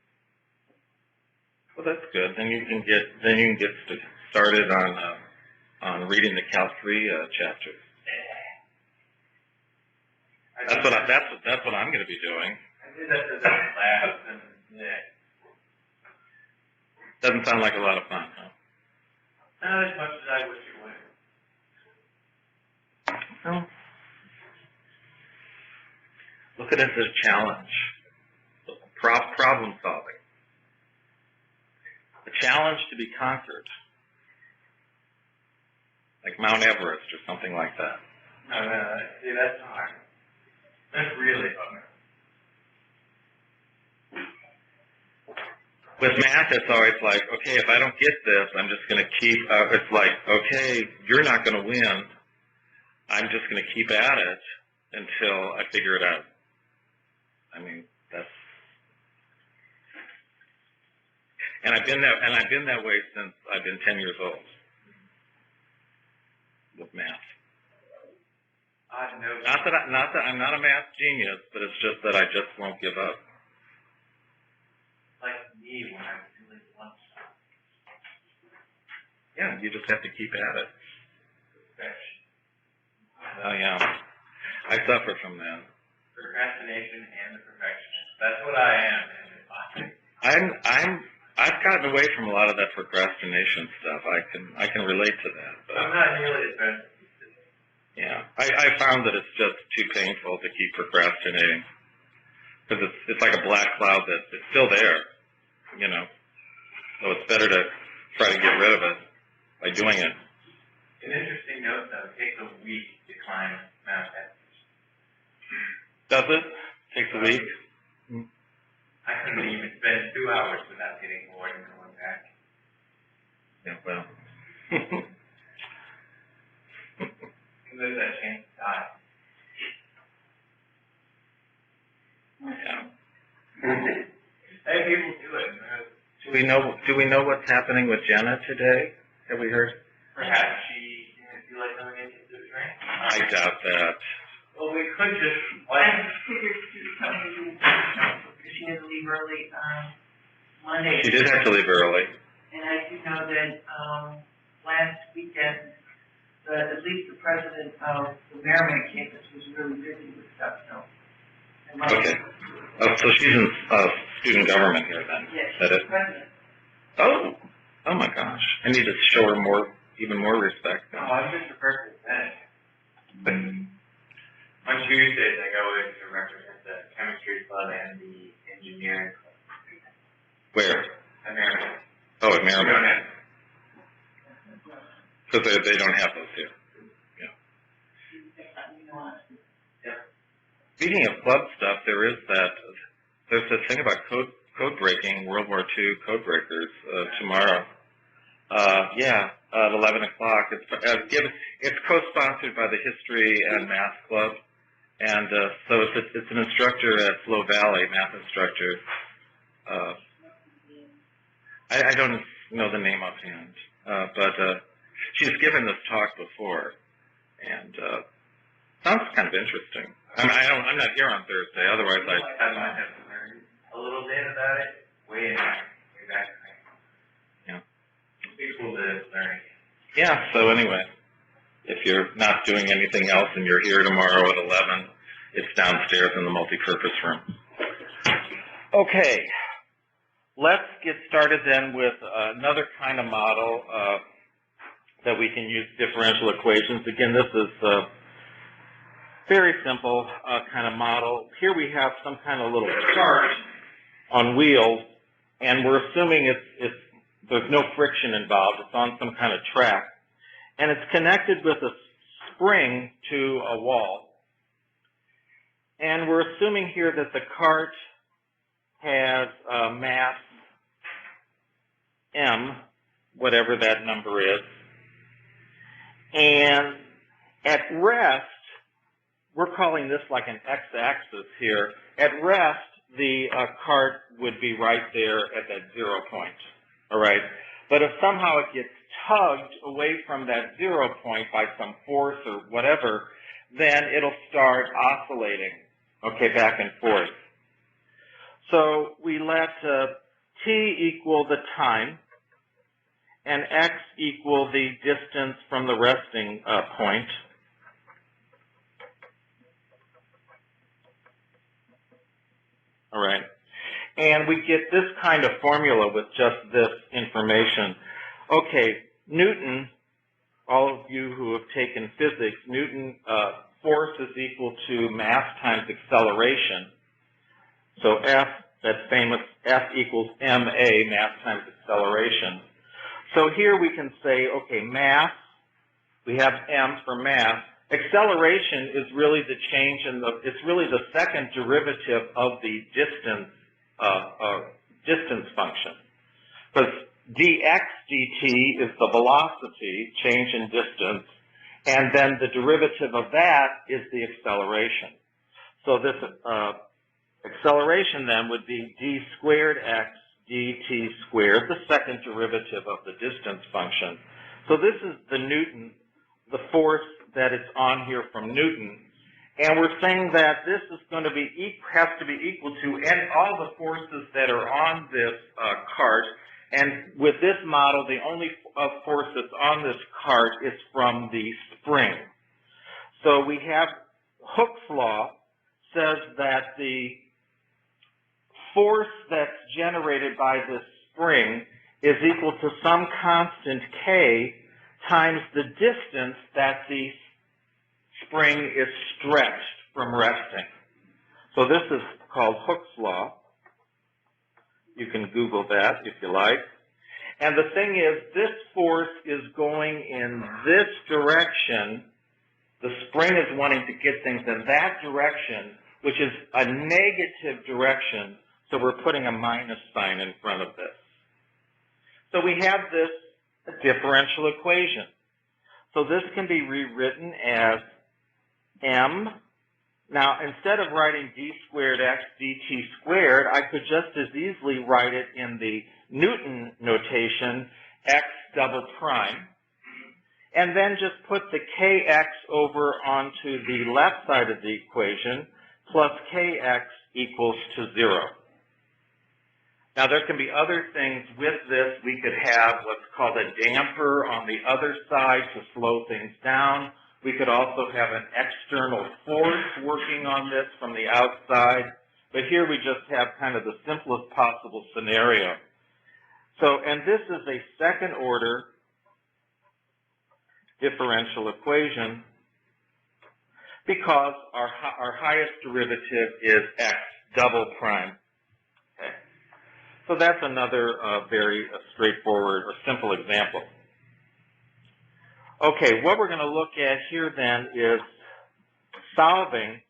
Speaker 1: Well, that's good. Then you can get started on reading the Calc 3 chapters. That's what I'm going to be doing.
Speaker 2: I did that to that class, and yeah.
Speaker 1: Doesn't sound like a lot of fun, huh?
Speaker 2: Not as much as I wish it would.
Speaker 1: Well, look at it as a challenge. Problem solving. A challenge to be conquered. Like Mount Everest or something like that.
Speaker 2: No, see, that's hard. That's really hard.
Speaker 1: With math, it's always like, okay, if I don't get this, I'm just going to keep, it's like, okay, you're not going to win. I'm just going to keep at it until I figure it out. I mean, and I've been that way since I've been 10 years old with math. Not that I'm not a math genius, but it's just that I just won't give up.
Speaker 2: Like me when I was doing lunchtime.
Speaker 1: Yeah, you just have to keep at it.
Speaker 2: Perfection.
Speaker 1: Oh yeah, I suffer from that.
Speaker 2: Procrastination and the perfectionist. That's what I am.
Speaker 1: I've gotten away from a lot of that procrastination stuff. I can relate to that. But
Speaker 2: I'm not nearly as bad.
Speaker 1: yeah, I found that it's just too painful to keep procrastinating because it's like a black cloud that it's still there, you know. So it's better to try to get rid of it by doing it.
Speaker 2: An interesting note, though, it takes a week to climb Mount Everest.
Speaker 1: Does it? Takes a week?
Speaker 2: I couldn't even spend 2 hours without getting bored and going back.
Speaker 1: Yeah, well.
Speaker 2: There's that chance to die.
Speaker 1: Yeah.
Speaker 2: Hey, people do it.
Speaker 1: Do we know what's happening with Jenna today? Have we heard?
Speaker 2: Perhaps she didn't feel like going into the train.
Speaker 1: I doubt that.
Speaker 2: Well, we could just
Speaker 3: I figured she was coming because she had to leave early on Monday.
Speaker 1: She did have to leave early.
Speaker 3: And I do know that last weekend, at least the president of the Merrimack campus was really busy with stuff. So.
Speaker 1: Okay. Oh, so she's in student government here then?
Speaker 3: Yeah,
Speaker 1: Is that
Speaker 3: she's
Speaker 1: it?
Speaker 3: president.
Speaker 1: Oh my gosh! I need to show her even more respect.
Speaker 2: No, I'm just a person then. On Tuesdays, I go in to represent the chemistry club and the engineering club.
Speaker 1: Where?
Speaker 2: At Merrimack.
Speaker 1: Oh, at
Speaker 2: We don't
Speaker 1: Merrimack.
Speaker 2: have.
Speaker 1: Because they don't have those here. Speaking of club stuff, there's this thing about code breaking, World War II code breakers tomorrow. At 11 o'clock. It's co-sponsored by the History and Math Club, and so it's an instructor at Slow Valley, math instructor. I don't know the name offhand, but she's given this talk before, and sounds kind of interesting. I'm not here on Thursday, otherwise
Speaker 2: I might have learned a little bit about it way back.
Speaker 1: Yeah.
Speaker 2: It's cool to learn.
Speaker 1: Yeah, so anyway, if you're not doing anything else and you're here tomorrow at 11, it's downstairs in the multipurpose room. Okay, let's get started then with another kind of model that we can use differential equations. Again, this is very simple kind of model. Here we have some kind of little cart on wheels, and we're assuming there's no friction involved. It's on some kind of track. And it's connected with a spring to a wall. And we're assuming here that the cart has mass m, whatever that number is. And at rest, we're calling this like an x-axis here. At rest, the cart would be right there at that 0 point. All right, but if somehow it gets tugged away from that 0 point by some force or whatever, then it'll start oscillating, okay, back and forth. So we let t equal the time and x equal the distance from the resting point. All right. And we get this kind of formula with just this information. Okay, Newton, all of you who have taken physics, Newton, force is equal to mass times acceleration. So F, that famous F equals ma, mass times acceleration. So here we can say, okay, mass, we have m for mass. Acceleration is really the change in it's really the second derivative of the distance function. Because dx dt is the velocity, change in distance, And then the derivative of that is the acceleration. So this acceleration then would be d squared x dt squared, the second derivative of the distance function. So this is the Newton, the force that it's on here from Newton. And we're saying that this is going to be, has to be equal to all the forces that are on this cart. And with this model, the only force that's on this cart is from the spring. So we have Hooke's law says that the force that's generated by this spring is equal to some constant k times the distance that the spring is stretched from resting. So this is called Hooke's law. You can Google that if you like. And the thing is, this force is going in this direction. The spring is wanting to get things in that direction, which is a negative direction, so we're putting a minus sign in front of this. So we have this differential equation. So this can be rewritten as m. Now, instead of writing d squared x dt squared, I could just as easily write it in the Newton notation, x double prime, and then just put the kx over onto the left side of the equation, plus kx equals to 0. Now, there can be other things with this. We could have what's called a damper on the other side to slow things down. We could also have an external force working on this from the outside. But here we just have kind of the simplest possible scenario. So, and this is a second order differential equation because our highest derivative is x double prime. Okay. So that's another very straightforward or simple example. Okay, what we're going to look at here then is solving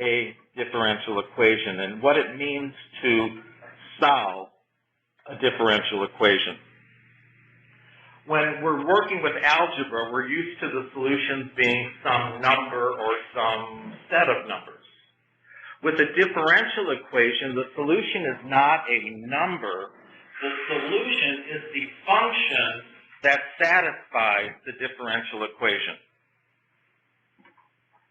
Speaker 1: a differential equation and what it means to solve a differential equation. When we're working with algebra, we're used to the solutions being some number or some set of numbers. With a differential equation, the solution is not a number. The solution is the function that satisfies the differential equation.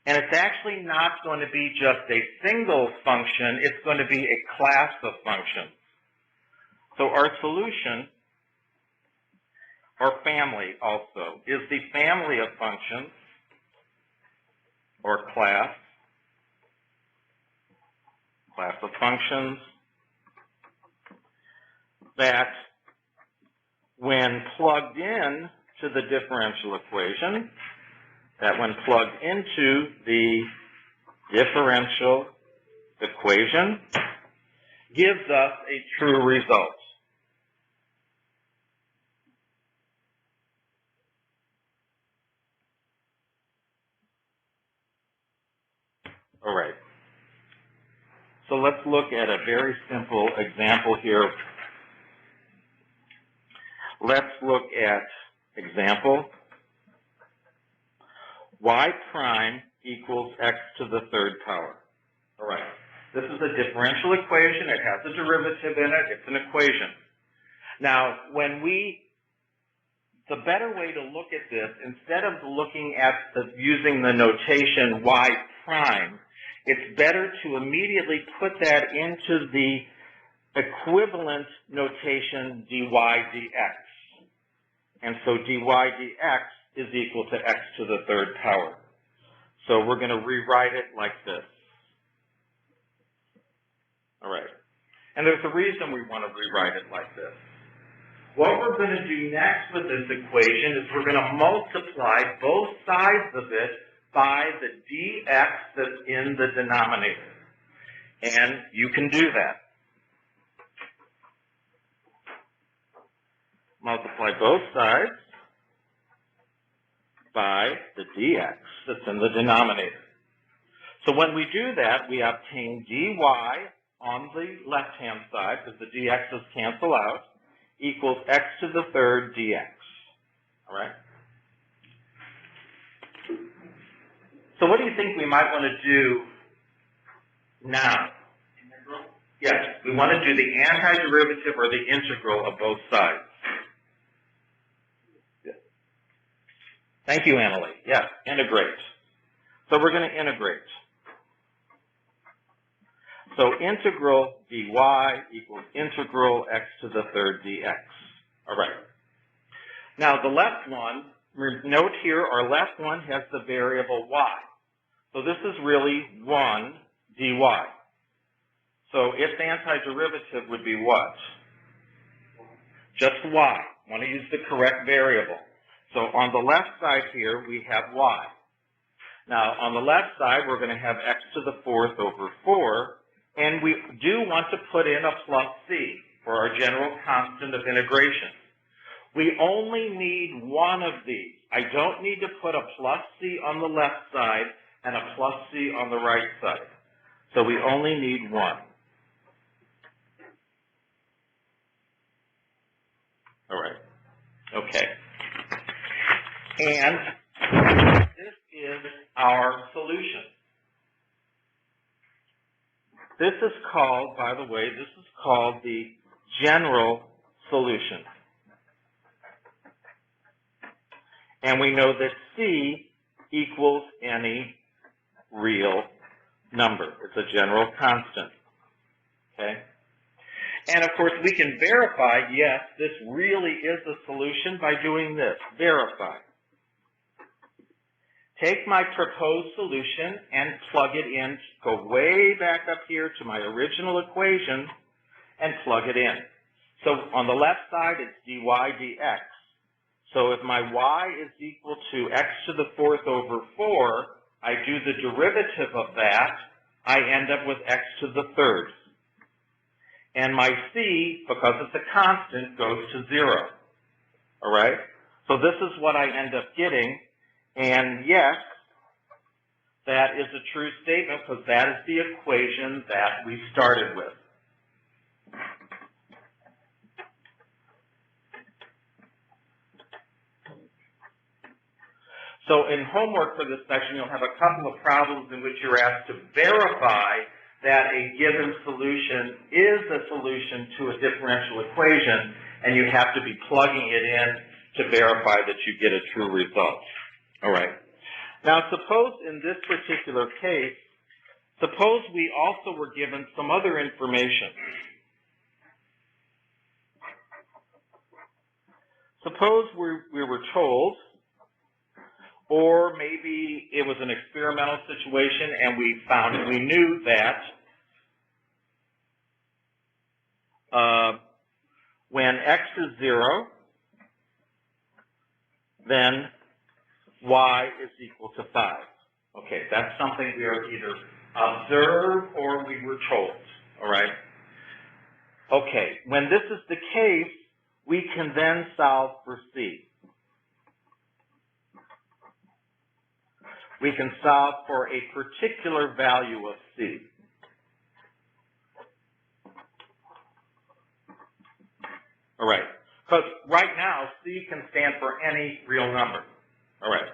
Speaker 1: And it's actually not going to be just a single function, it's going to be a class of functions. So our solution, or family also, is the family of functions, or class of functions, that when plugged in to the differential equation, that when plugged into the differential equation, gives us a true result. All right. So let's look at a very simple example here. Let's look at example y prime equals x to the third power. All right. This is a differential equation. It has a derivative in it. It's an equation. Now, the better way to look at this, instead of looking at using the notation y prime, it's better to immediately put that into the equivalent notation dy dx. And so dy dx is equal to x to the third power. So we're going to rewrite it like this. All right. And there's a reason we want to rewrite it like this. What we're going to do next with this equation is we're going to multiply both sides of it by the dx that's in the denominator. And you can do that. Multiply both sides by the dx that's in the denominator. So when we do that, we obtain dy on the left-hand side, because the dx's cancel out, equals x to the third dx. All right? So what do you think we might want to do now?
Speaker 3: Integral?
Speaker 1: Yes, we want to do the antiderivative or the integral of both sides. Yes. Thank you, Annalie. Yes, integrate. So we're going to integrate. So integral dy equals integral x to the third dx. All right. Now the left one, note here our left one has the variable y. So this is really 1 dy. So its antiderivative would be what? Just y. I want to use the correct variable. So on the left side here, we have y. Now, on the left side, we're going to have x to the fourth over 4, and we do want to put in a plus c for our general constant of integration. We only need one of these. I don't need to put a plus c on the left side and a plus c on the right side. So we only need one. All right. Okay. And this is our solution. This is called, by the way, this is called the general solution. And we know that C equals any real number. It's a general constant. Okay? And of course, we can verify, yes, this really is a solution by doing this. Verify. Take my proposed solution and plug it in. Go way back up here to my original equation and plug it in. So on the left side, it's dy dx. So if my y is equal to x to the fourth over 4, I do the derivative of that, I end up with x to the third. And my c, because it's a constant, goes to 0. All right? So this is what I end up getting. And yes, that is a true statement because that is the equation that we started with. So in homework for this section, you'll have a couple of problems in which you're asked to verify that a given solution is a solution to a differential equation, and you have to be plugging it in to verify that you get a true result. All right. Now, suppose in this particular case, suppose we also were given some other information. Suppose we were told, or maybe it was an experimental situation and we knew that when x is 0, then y is equal to 5. Okay, that's something we are either observed or we were told, all right? Okay, when this is the case, we can then solve for c. We can solve for a particular value of c. All right, because right now, c can stand for any real number. All right,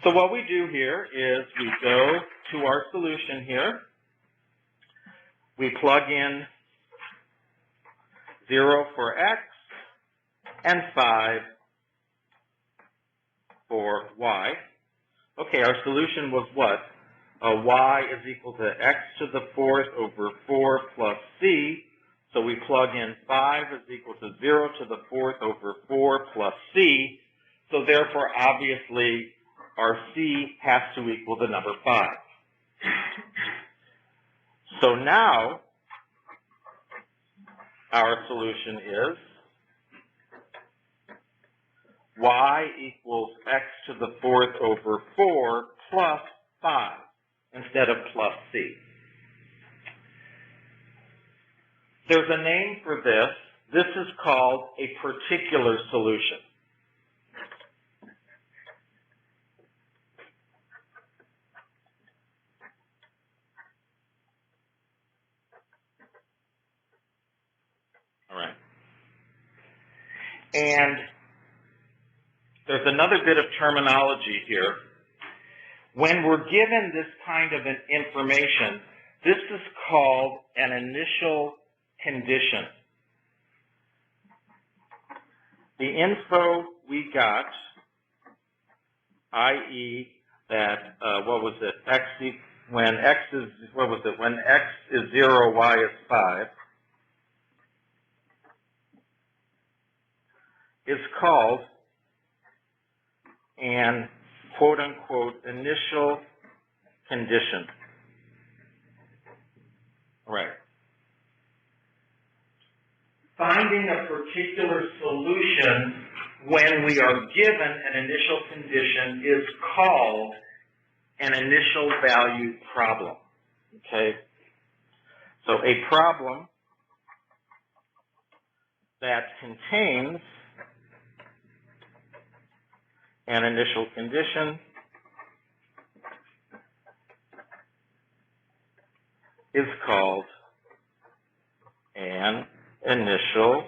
Speaker 1: so what we do here is we go to our solution here. We plug in 0 for x and 5 for y. Okay, our solution was what? Y is equal to x to the fourth over 4 plus c. So we plug in 5 is equal to 0 to the fourth over 4 plus c. So therefore, obviously, our c has to equal the number 5. So now, our solution is y equals x to the fourth over 4 plus 5 instead of plus c. There's a name for this. This is called a particular solution. All right. And there's another bit of terminology here. When we're given this kind of an information, this is called an initial condition. The info we got, i.e. that, when x is 0, y is 5, is called an quote-unquote initial condition. Right. Finding a particular solution when we are given an initial condition is called an initial value problem. Okay? So a problem that contains an initial condition is called an initial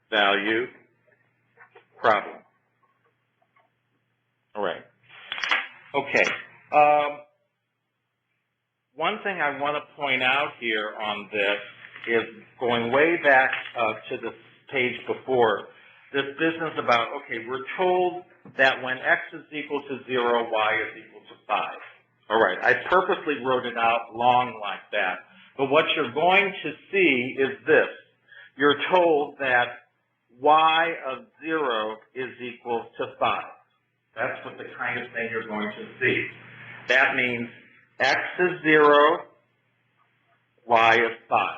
Speaker 1: value problem. All right. Okay. One thing I want to point out here on this is going way back to the page before, this business about, okay, we're told that when x is equal to 0, y is equal to 5. All right, I purposely wrote it out long like that. But what you're going to see is this. You're told that y of 0 is equal to 5. That's what the kind of thing you're going to see. That means x is 0, y is 5.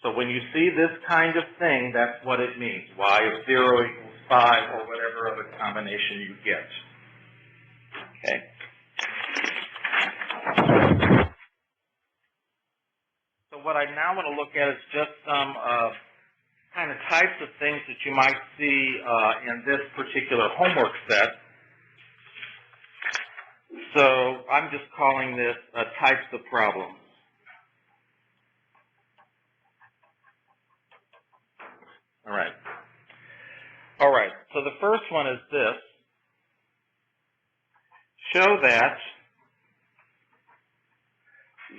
Speaker 1: So when you see this kind of thing, that's what it means. Y of 0 equals 5, or whatever other combination you get. Okay. So what I now want to look at is just some kind of types of things that you might see in this particular homework set. So I'm just calling this types of problems. All right. All right. So the first one is this. Show that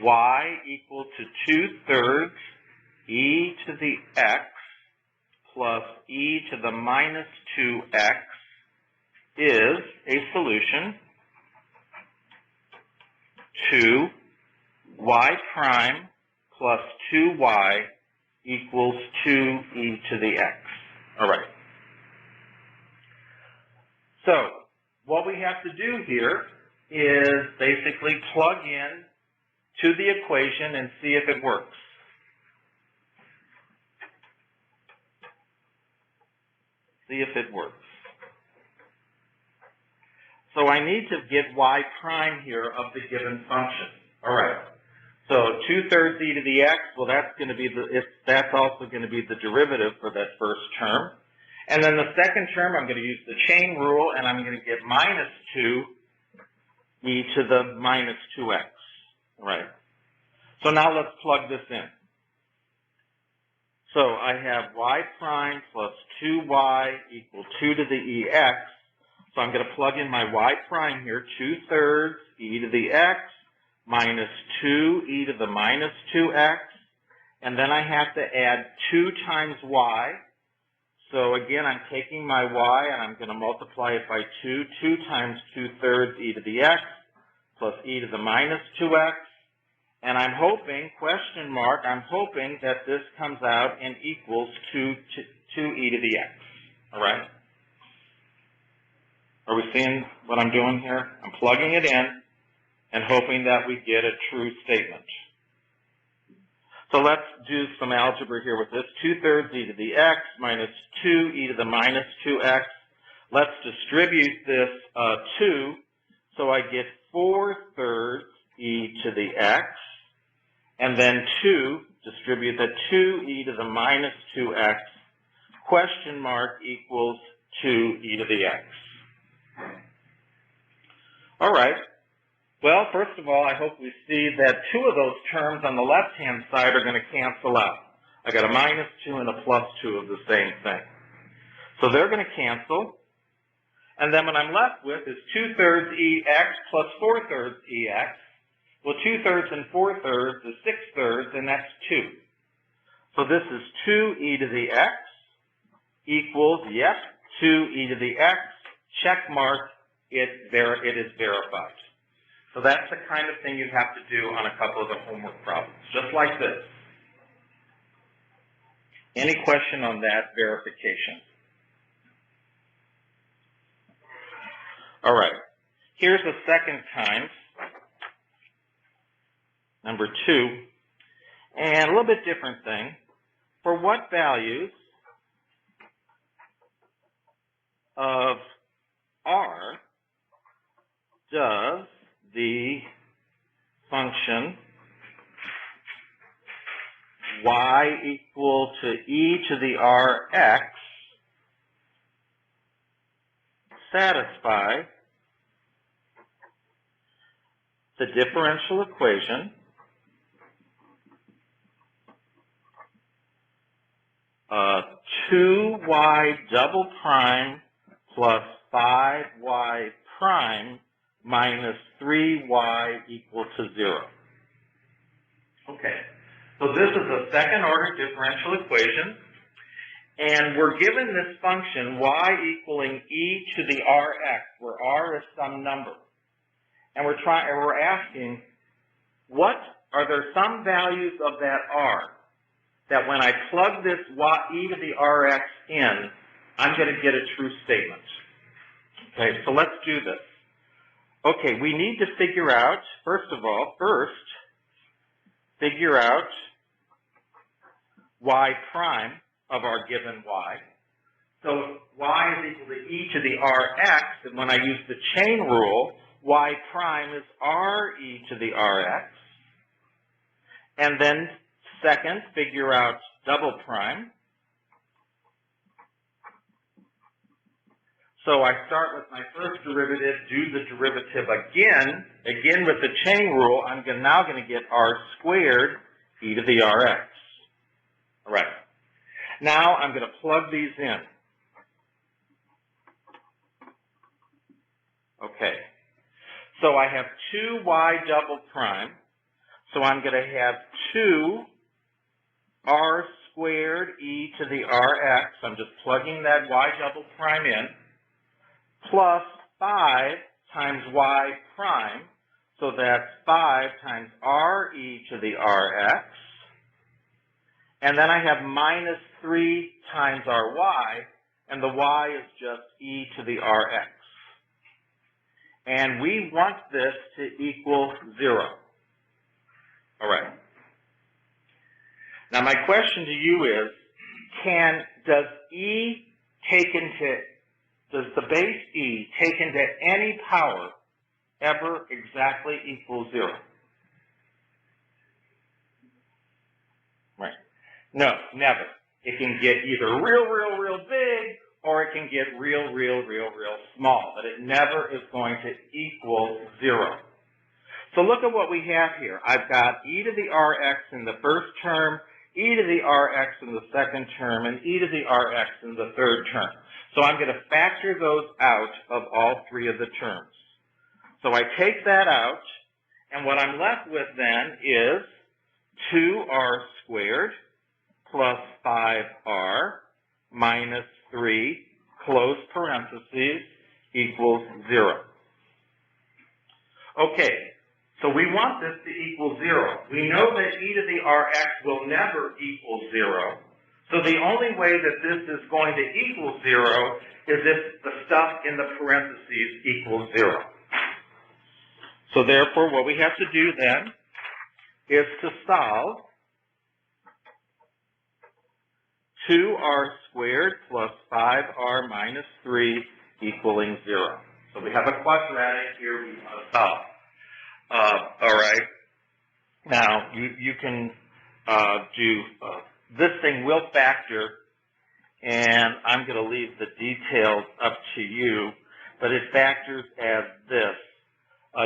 Speaker 1: y equal to 2/3 e to the x plus e to the minus 2x is a solution to y prime plus 2y equals 2e to the x. All right. So what we have to do here is basically plug in to the equation and see if it works. See if it works. So I need to get y prime here of the given function. All right. So 2/3 e to the x, well, that's going to be that's also going to be the derivative for that first term. And then the second term, I'm going to use the chain rule, and I'm going to get minus 2 e to the minus 2x. All right. So now let's plug this in. So I have y prime plus 2y equal 2 to the ex. So I'm going to plug in my y prime here, 2/3 e to the x minus 2 e to the minus 2x. And then I have to add 2 times y. So again, I'm taking my y and I'm going to multiply it by 2. 2 times 2/3 e to the x plus e to the minus 2x. And I'm hoping, question mark, I'm hoping that this comes out and equals 2e to the x. All right? Are we seeing what I'm doing here? I'm plugging it in and hoping that we get a true statement. So let's do some algebra here with this. 2/3 e to the x minus 2e to the minus 2x. Let's distribute this 2, so I get 4/3 e to the x. And then 2, distribute the 2e to the minus 2x, question mark equals 2e to the x. All right. Well, first of all, I hope we see that 2 of those terms on the left-hand side are going to cancel out. I got a minus 2 and a plus 2 of the same thing. So they're going to cancel. And then what I'm left with is 2/3 EX plus 4/3 EX. Well, 2/3 and 4/3 is 6/3, and that's 2. So this is 2e to the x equals, yep, 2e to the x, check mark, it is verified. So that's the kind of thing you have to do on a couple of the homework problems, just like this. Any question on that verification? All right, here's the second kind, number 2, and a little bit different thing. For what values of r does the function y equal to e to the rx satisfy the differential equation of 2y double prime plus 5y prime minus 3y equal to 0. Okay, so this is a second order differential equation, and we're given this function y equaling e to the rx, where r is some number. And we're asking, what are there some values of that r that when I plug this e to the rx in, I'm going to get a true statement? Okay, so let's do this. Okay, we need to figure out, first, figure out y prime of our given y. So y is equal to e to the rx, and when I use the chain rule, y prime is re to the rx. And then second, figure out double prime. So I start with my first derivative, do the derivative again with the chain rule. I'm now going to get r squared e to the rx. All right. Now I'm going to plug these in. Okay. So I have 2y double prime. So I'm going to have 2 r squared e to the rx. I'm just plugging that y double prime in, plus 5 times y prime. So that's 5 times re to the rx. And then I have minus 3 times ry, and the y is just e to the rx. And we want this to equal 0. All right. Now my question to you is, does the base e take into any power ever exactly equal 0? Right. No, never. It can get either real big, or it can get real small, but it never is going to equal 0. So look at what we have here. I've got e to the rx in the first term, e to the rx in the second term, and e to the rx in the third term. So I'm going to factor those out of all 3 of the terms. So I take that out, and what I'm left with then is 2r squared plus 5r minus 3, close parentheses, equals 0. Okay, so we want this to equal 0. We know that e to the rx will never equal 0. So the only way that this is going to equal 0 is if the stuff in the parentheses equals 0. So therefore, what we have to do then is to solve 2r squared plus 5r minus 3 equaling 0. So we have a quadratic here we want to solve. All right. Now, you can do this thing will factor, and I'm going to leave the details up to you, but it factors as this.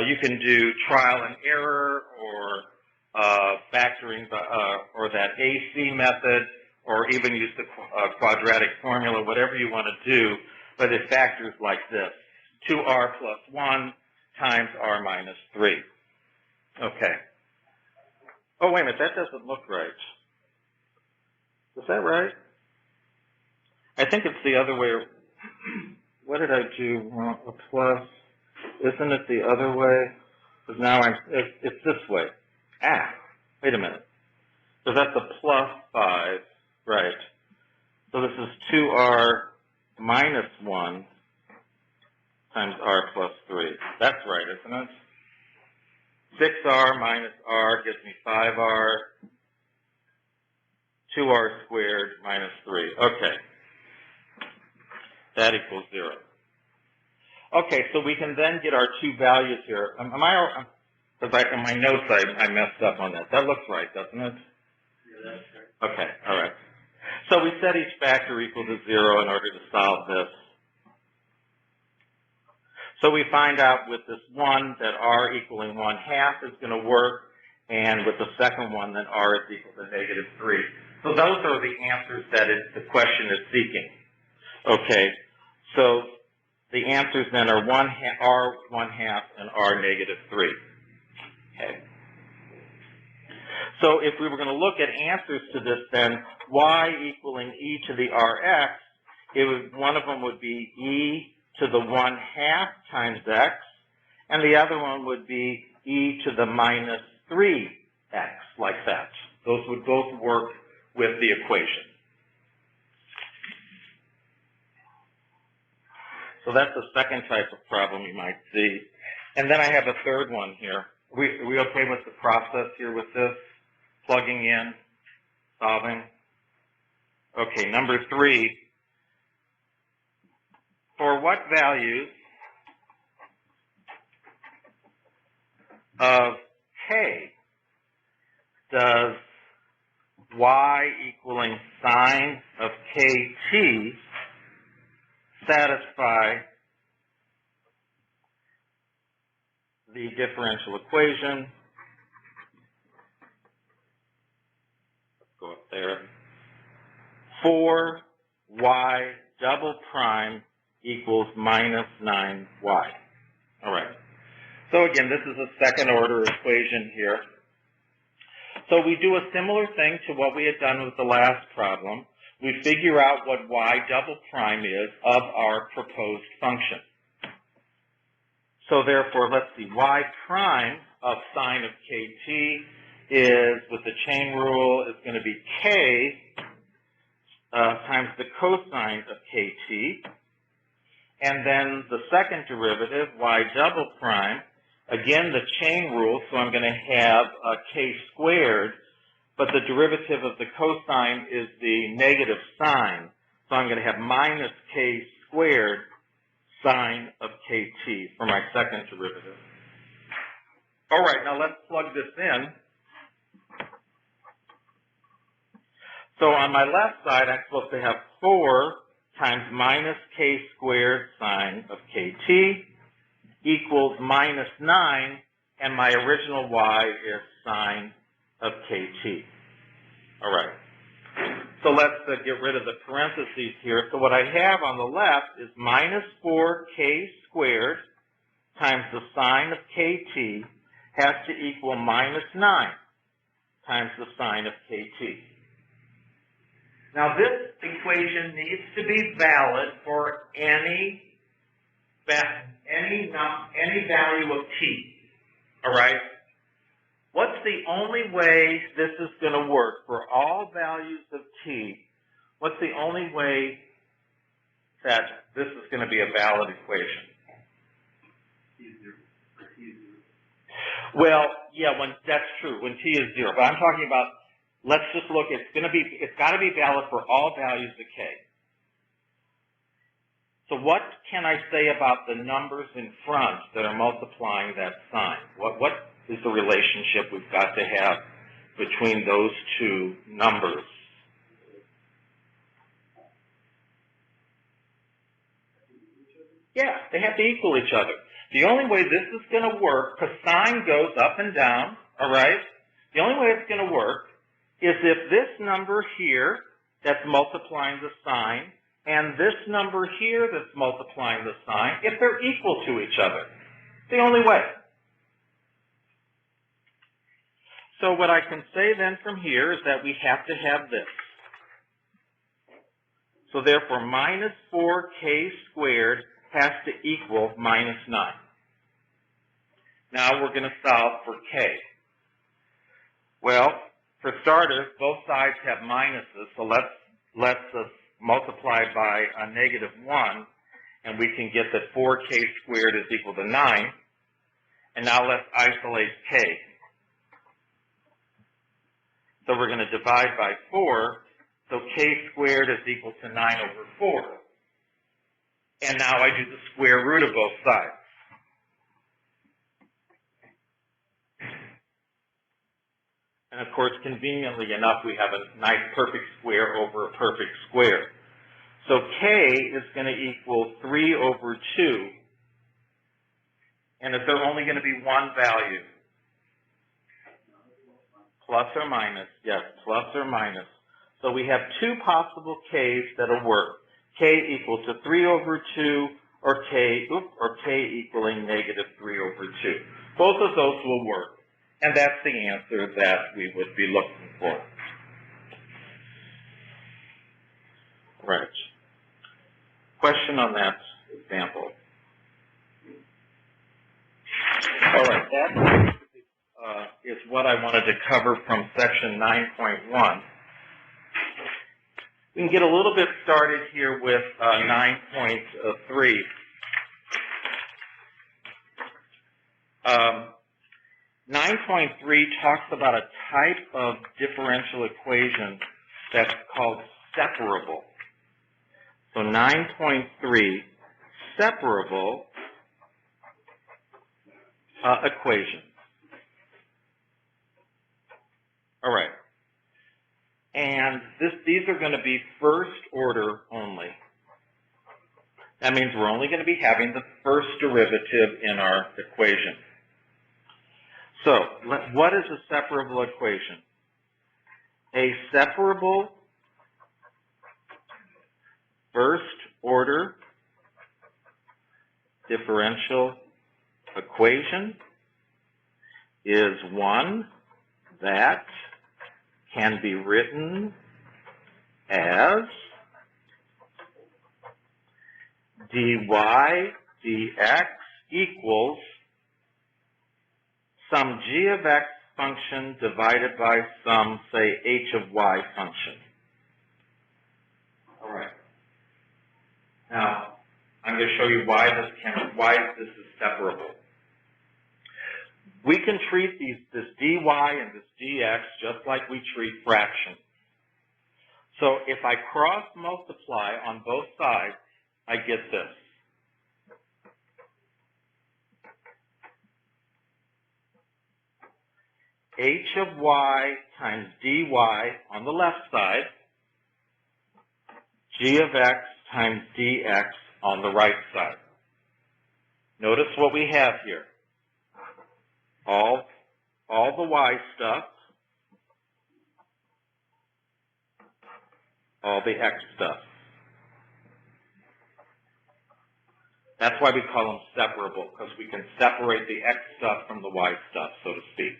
Speaker 1: You can do trial and error, or factoring, or that AC method, or even use the quadratic formula, whatever you want to do, but it factors like this. 2r plus 1 times r minus 3. Okay. Oh, wait a minute, that doesn't look right. Is that right? I think it's the other way. What did I do? Well, a plus. Isn't it the other way? Because now it's this way. Ah, wait a minute. So that's a plus 5, right. So this is 2r minus 1 times r plus 3. That's right, isn't it? 6r minus r gives me 5r. 2r squared minus 3. Okay. That equals 0. Okay, so we can then get our two values here. Because in my notes I messed up on that. That looks right, doesn't it?
Speaker 2: Yeah, that's right.
Speaker 1: Okay, all right. So we set each factor equal to 0 in order to solve this. So we find out with this one that r equaling 1/2 is going to work, and with the second one that r is equal to -3. So those are the answers that the question is seeking. Okay, so the answers then are r 1/2 and r -3. Okay. So if we were going to look at answers to this, then y equaling e to the rx, one of them would be e to the 1/2 times x, and the other one would be e to the -3x, like that. Those would both work with the equation. So that's the second type of problem you might see. And then I have a third one here. Are we okay with the process here with this? Plugging in, solving. Okay, number 3. For what values of k does y equaling sine of kt satisfy the differential equation? Let's go up there. 4y double prime equals -9y. All right. So again, this is a second order equation here. So we do a similar thing to what we had done with the last problem. We figure out what y double prime is of our proposed function. So therefore, let's see, y prime of sine of kt is, with the chain rule, is going to be k times the cosine of kt. And then the second derivative, y double prime, again the chain rule, so I'm going to have k squared, but the derivative of the cosine is the negative sign, so I'm going to have minus k squared sine of kt for my second derivative. All right, now let's plug this in. So on my left side, I'm supposed to have 4 times minus k squared sine of kt equals -9, and my original y is sine of kt. All right. So let's get rid of the parentheses here. So what I have on the left is -4k squared times the sine of kt has to equal -9 times the sine of kt. Now this equation needs to be valid for any value of t. All right? What's the only way this is going to work for all values of t? What's the only way that this is going to be a valid equation? Well, yeah, that's true, when t is 0. But I'm talking about, let's just look, it's got to be valid for all values of k. So what can I say about the numbers in front that are multiplying that sign? What is the relationship we've got to have between those two numbers? Yeah, they have to equal each other. The only way this is going to work, because sine goes up and down, all right? The only way it's going to work is if this number here that's multiplying the sine and this number here that's multiplying the sign, if they're equal to each other. It's the only way. So what I can say then from here is that we have to have this. So therefore, minus 4k squared has to equal minus 9. Now we're going to solve for k. Well, for starters, both sides have minuses, so let's multiply by a negative 1, and we can get that 4k squared is equal to 9. And now let's isolate k. So we're going to divide by 4, so k squared is equal to 9 over 4. And now I do the square root of both sides. And of course, conveniently enough, we have a nice perfect square over a perfect square. So k is going to equal 3 over 2. And is there only going to be one value? Plus or minus? Yes, plus or minus. So we have two possible k's that'll work. K equal to 3 over 2, or k equaling negative 3 over 2. Both of those will work. And that's the answer that we would be looking for. Right. Question on that example. All right, that is what I wanted to cover from section 9.1. We can get a little bit started here with 9.3. 9.3 talks about a type of differential equation that's called separable. So 9.3, separable equation. All right. And these are going to be first order only. That means we're only going to be having the first derivative in our equation. So, what is a separable equation? A separable first order differential equation is one that can be written as dy dx equals some g of x function divided by some, say, h of y function. All right. Now, I'm going to show you why this is separable. We can treat this dy and this dx just like we treat fractions. So if I cross multiply on both sides, I get this. H of y times dy on the left side, g of x times dx on the right side. Notice what we have here. All the y stuff, all the x stuff. That's why we call them separable, because we can separate the x stuff from the y stuff, so to speak.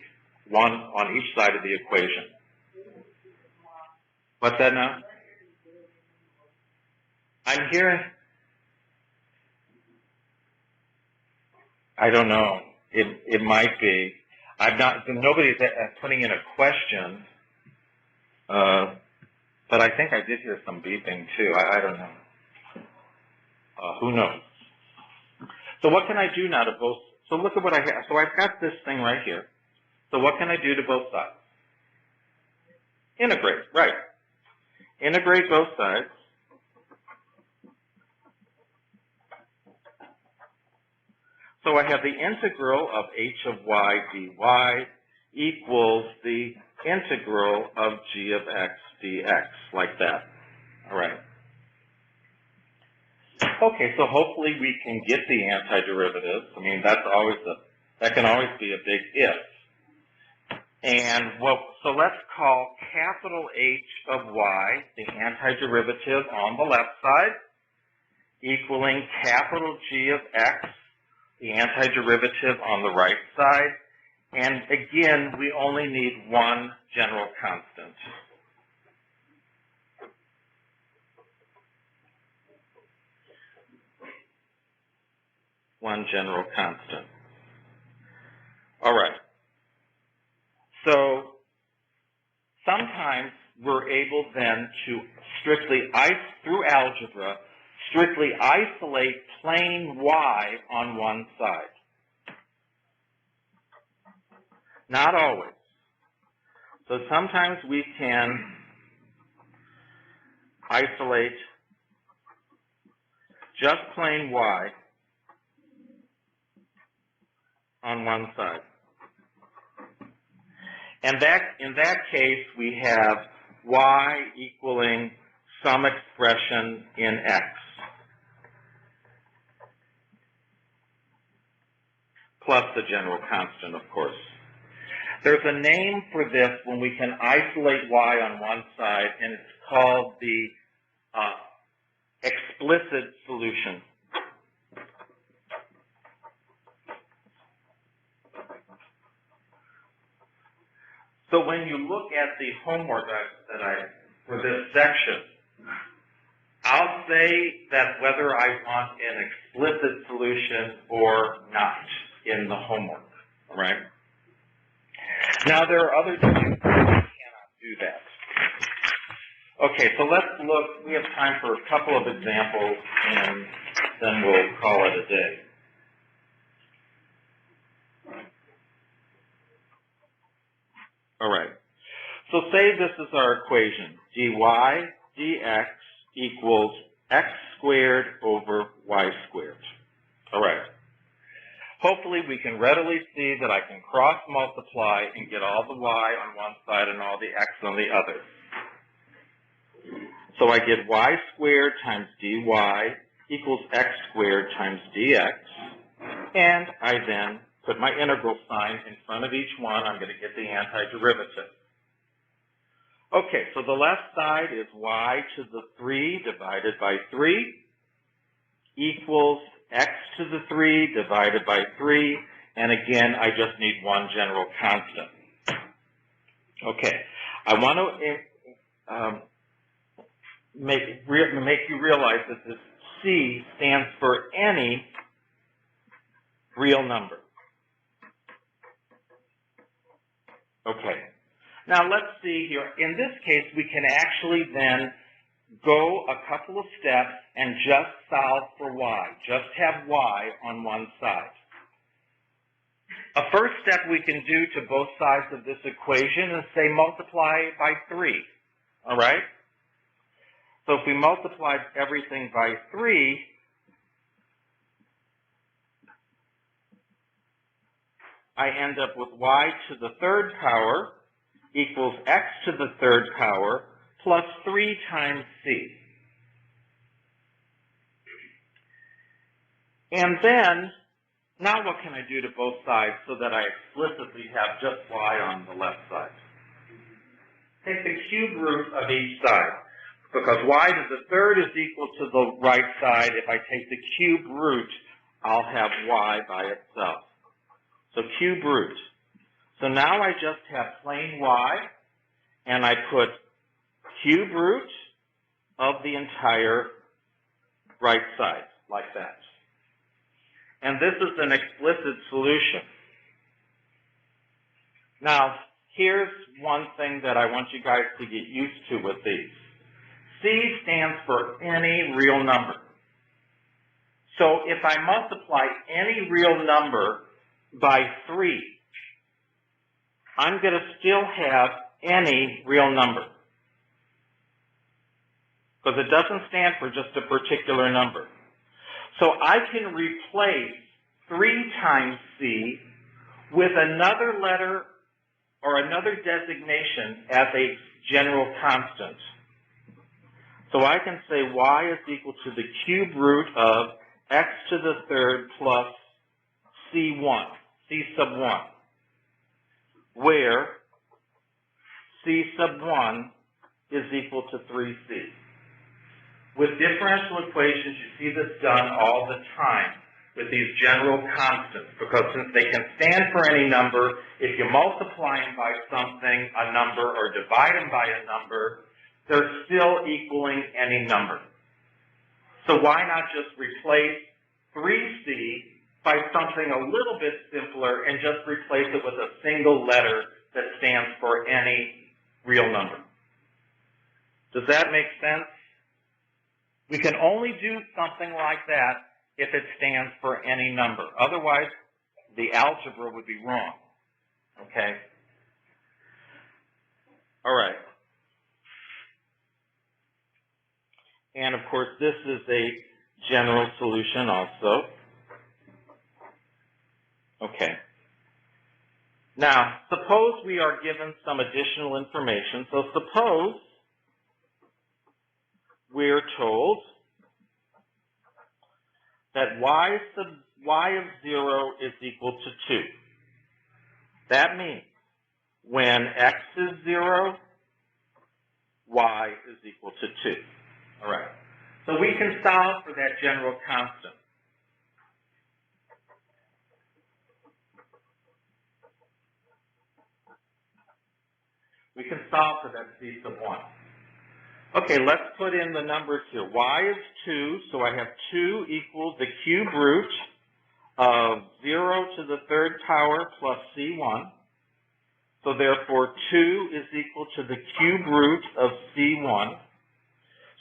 Speaker 1: One on each side of the equation. What's that now? I'm hearing. I don't know. It might be. Nobody's putting in a question, but I think I did hear some beeping too. I don't know. Who knows? So what can I do now to both? So look at what I have. So I've got this thing right here. So what can I do to both sides? Integrate, right. Integrate both sides. So I have the integral of h of y dy equals the integral of g of x dx, like that. All right. Okay, so hopefully we can get the antiderivatives. I mean, that can always be a big if. And so let's call k capital H of y, the antiderivative on the left side, equaling capital G of x, the antiderivative on the right side. And again, we only need one general constant. One general constant. All right. So sometimes we're able then to through algebra, strictly isolate plane y on one side. Not always. So sometimes we can isolate just plane y on one side. And in that case, we have y equaling some expression in x. Plus the general constant, of course. There's a name for this when we can isolate y on one side, and it's called the explicit solution. So when you look at the homework for this section, I'll say that whether I want an explicit solution or not in the homework, all right? Now, there are other times where you cannot do that. Okay, so let's look. We have time for a couple of examples, and then we'll call it a day. All right. So say this is our equation. dy dx equals x squared over y squared. All right. Hopefully we can readily see that I can cross multiply and get all the y on one side and all the x on the other. So I get y squared times dy equals x squared times dx. And I then put my integral sign in front of each one. I'm going to get the antiderivative. Okay, so the left side is y to the 3 divided by 3 equals x to the 3 divided by 3. And again, I just need one general constant. Okay, I want to make you realize that this C stands for any real number. Okay. Now let's see here. In this case, we can actually then go a couple of steps and just solve for y. Just have y on one side. A first step we can do to both sides of this equation is say multiply by 3. All right? So if we multiply everything by 3, I end up with y to the 3rd power equals x to the 3rd power plus 3 times c. And then, now what can I do to both sides so that I explicitly have just y on the left side? Take the cube root of each side, because y to the 3rd is equal to the right side. If I take the cube root, I'll have y by itself. So cube root. So now I just have plain y, and I put cube root of the entire right side, like that. And this is an explicit solution. Now, here's one thing that I want you guys to get used to with these. C stands for any real number. So if I multiply any real number by 3, I'm going to still have any real number, because it doesn't stand for just a particular number. So I can replace 3 times c with another letter or another designation as a general constant. So I can say y is equal to the cube root of x to the 3rd plus c sub 1, where C sub 1 is equal to 3C. With differential equations, you see this done all the time with these general constants, because since they can stand for any number, if you multiply them by something, a number, or divide them by a number, they're still equaling any number. So why not just replace 3C by something a little bit simpler and just replace it with a single letter that stands for any real number? Does that make sense? We can only do something like that if it stands for any number. Otherwise, the algebra would be wrong. Okay? All right. And of course, this is a general solution also. Okay. Now, suppose we are given some additional information. So suppose we're told that y of 0 is equal to 2. That means when x is 0, y is equal to 2. All right. So we can solve for that general constant. We can solve for that c sub 1. Okay, let's put in the numbers here. Y is 2, so I have 2 equals the cube root of 0 to the third power plus c1. So therefore, 2 is equal to the cube root of c1.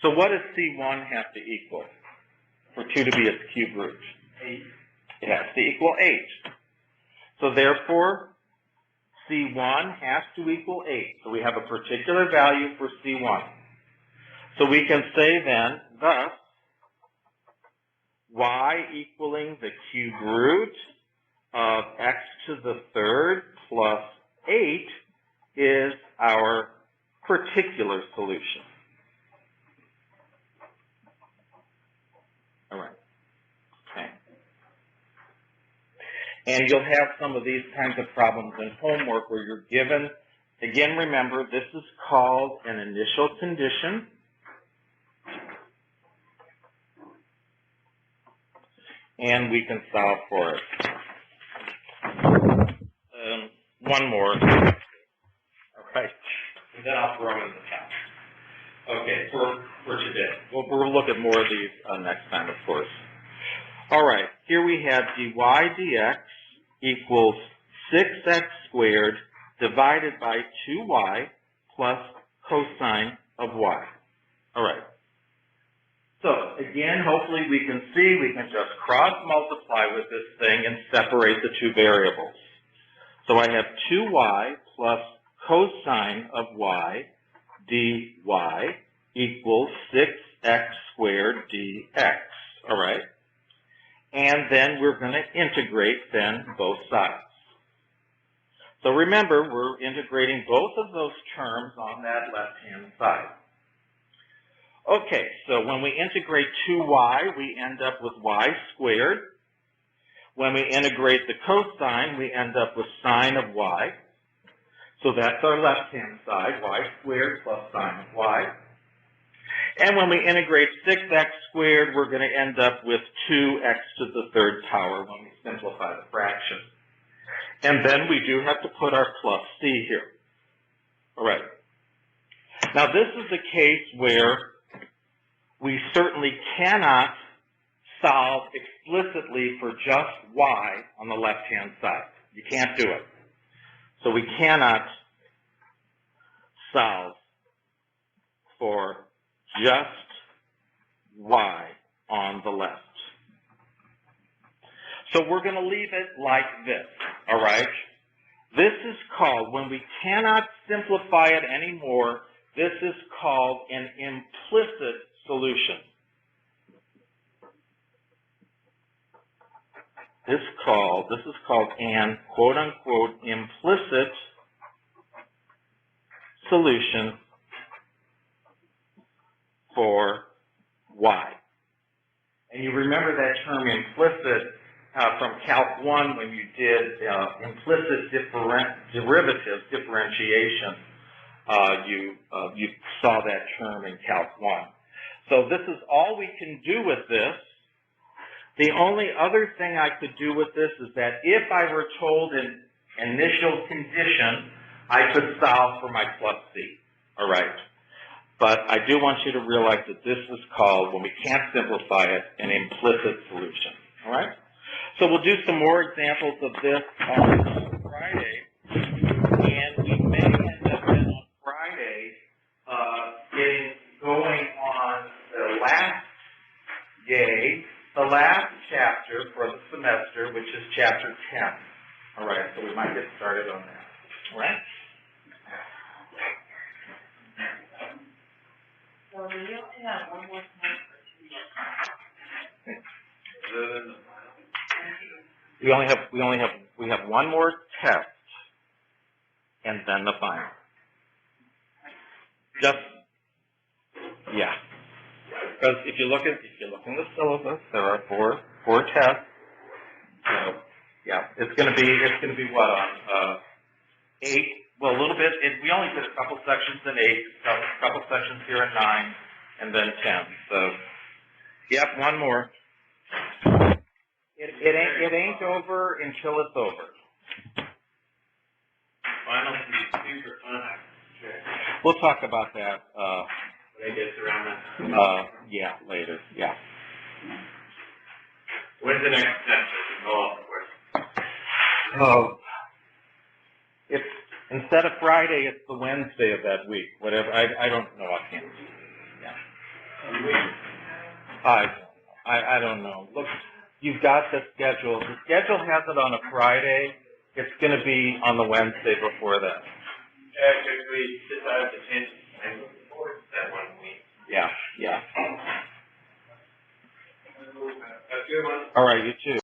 Speaker 1: So what does c1 have to equal for 2 to be its cube root? 8. It has to equal 8. So therefore, c1 has to equal 8. So we have a particular value for c1. So we can say then, thus, y equaling the cube root of x to the third plus 8 is our particular solution. All right. Okay. And you'll have some of these kinds of problems in homework where you're given, again, remember, this is called an initial condition. And we can solve for it. One more. All right. And then I'll throw in the top. Okay, for today. We'll look at more of these next time, of course. All right. Here we have dy dx equals 6x squared divided by 2y plus cosine of y. All right. So, again, hopefully we can see we can just cross-multiply with this thing and separate the two variables. So I have 2y plus cosine of y dy equals 6x squared dx. All right? And then we're going to integrate then both sides. So remember, we're integrating both of those terms on that left-hand side. Okay, so when we integrate 2y, we end up with y squared. When we integrate the cosine, we end up with sine of y. So that's our left-hand side, y squared plus sine of y. And when we integrate 6x squared, we're going to end up with 2x to the third power when we simplify the fraction. And then we do have to put our plus c here. All right. Now this is a case where we certainly cannot solve explicitly for just y on the left-hand side. You can't do it. So we cannot solve for just y on the left. So we're going to leave it like this, all right? This is called, when we cannot simplify it anymore, this is called an implicit solution. This is called an quote-unquote implicit solution for y. And you remember that term implicit from Calc 1 when you did implicit differentiation. you saw that term in Calc 1. So this is all we can do with this. The only other thing I could do with this is that if I were told an initial condition, I could solve for my plus C. All right. But I do want you to realize that this is called, when we can't simplify it, an implicit solution. All right? So we'll do some more examples of this on Friday. And we may end up then on Friday going on the last chapter for the semester, which is chapter 10. All right, so we might get started on that. All right?
Speaker 3: So we only have one more time for 2 years.
Speaker 1: We have one more test, and then the final. Yeah. Because if you look in the syllabus, there are four tests. So yeah, it's going to be what on 8. Well, a little bit. We only did a couple sections in 8, a couple sections here in 9, and then 10. So yep, one more. It ain't over until it's over.
Speaker 2: Final super fun.
Speaker 1: We'll talk about that.
Speaker 2: When it gets around that time.
Speaker 1: Yeah, later. Yeah.
Speaker 2: When's the next semester? Go off the course.
Speaker 1: Oh, it's instead of Friday, it's the Wednesday of that week. Whatever. I don't know offhand. Yeah. I don't know. Look, you've got the schedule. The schedule has it on a Friday. It's going to be on the Wednesday before that.
Speaker 2: If we decide to change the time before that 1 week.
Speaker 1: Yeah.
Speaker 2: That's a good one.
Speaker 1: All right, you too.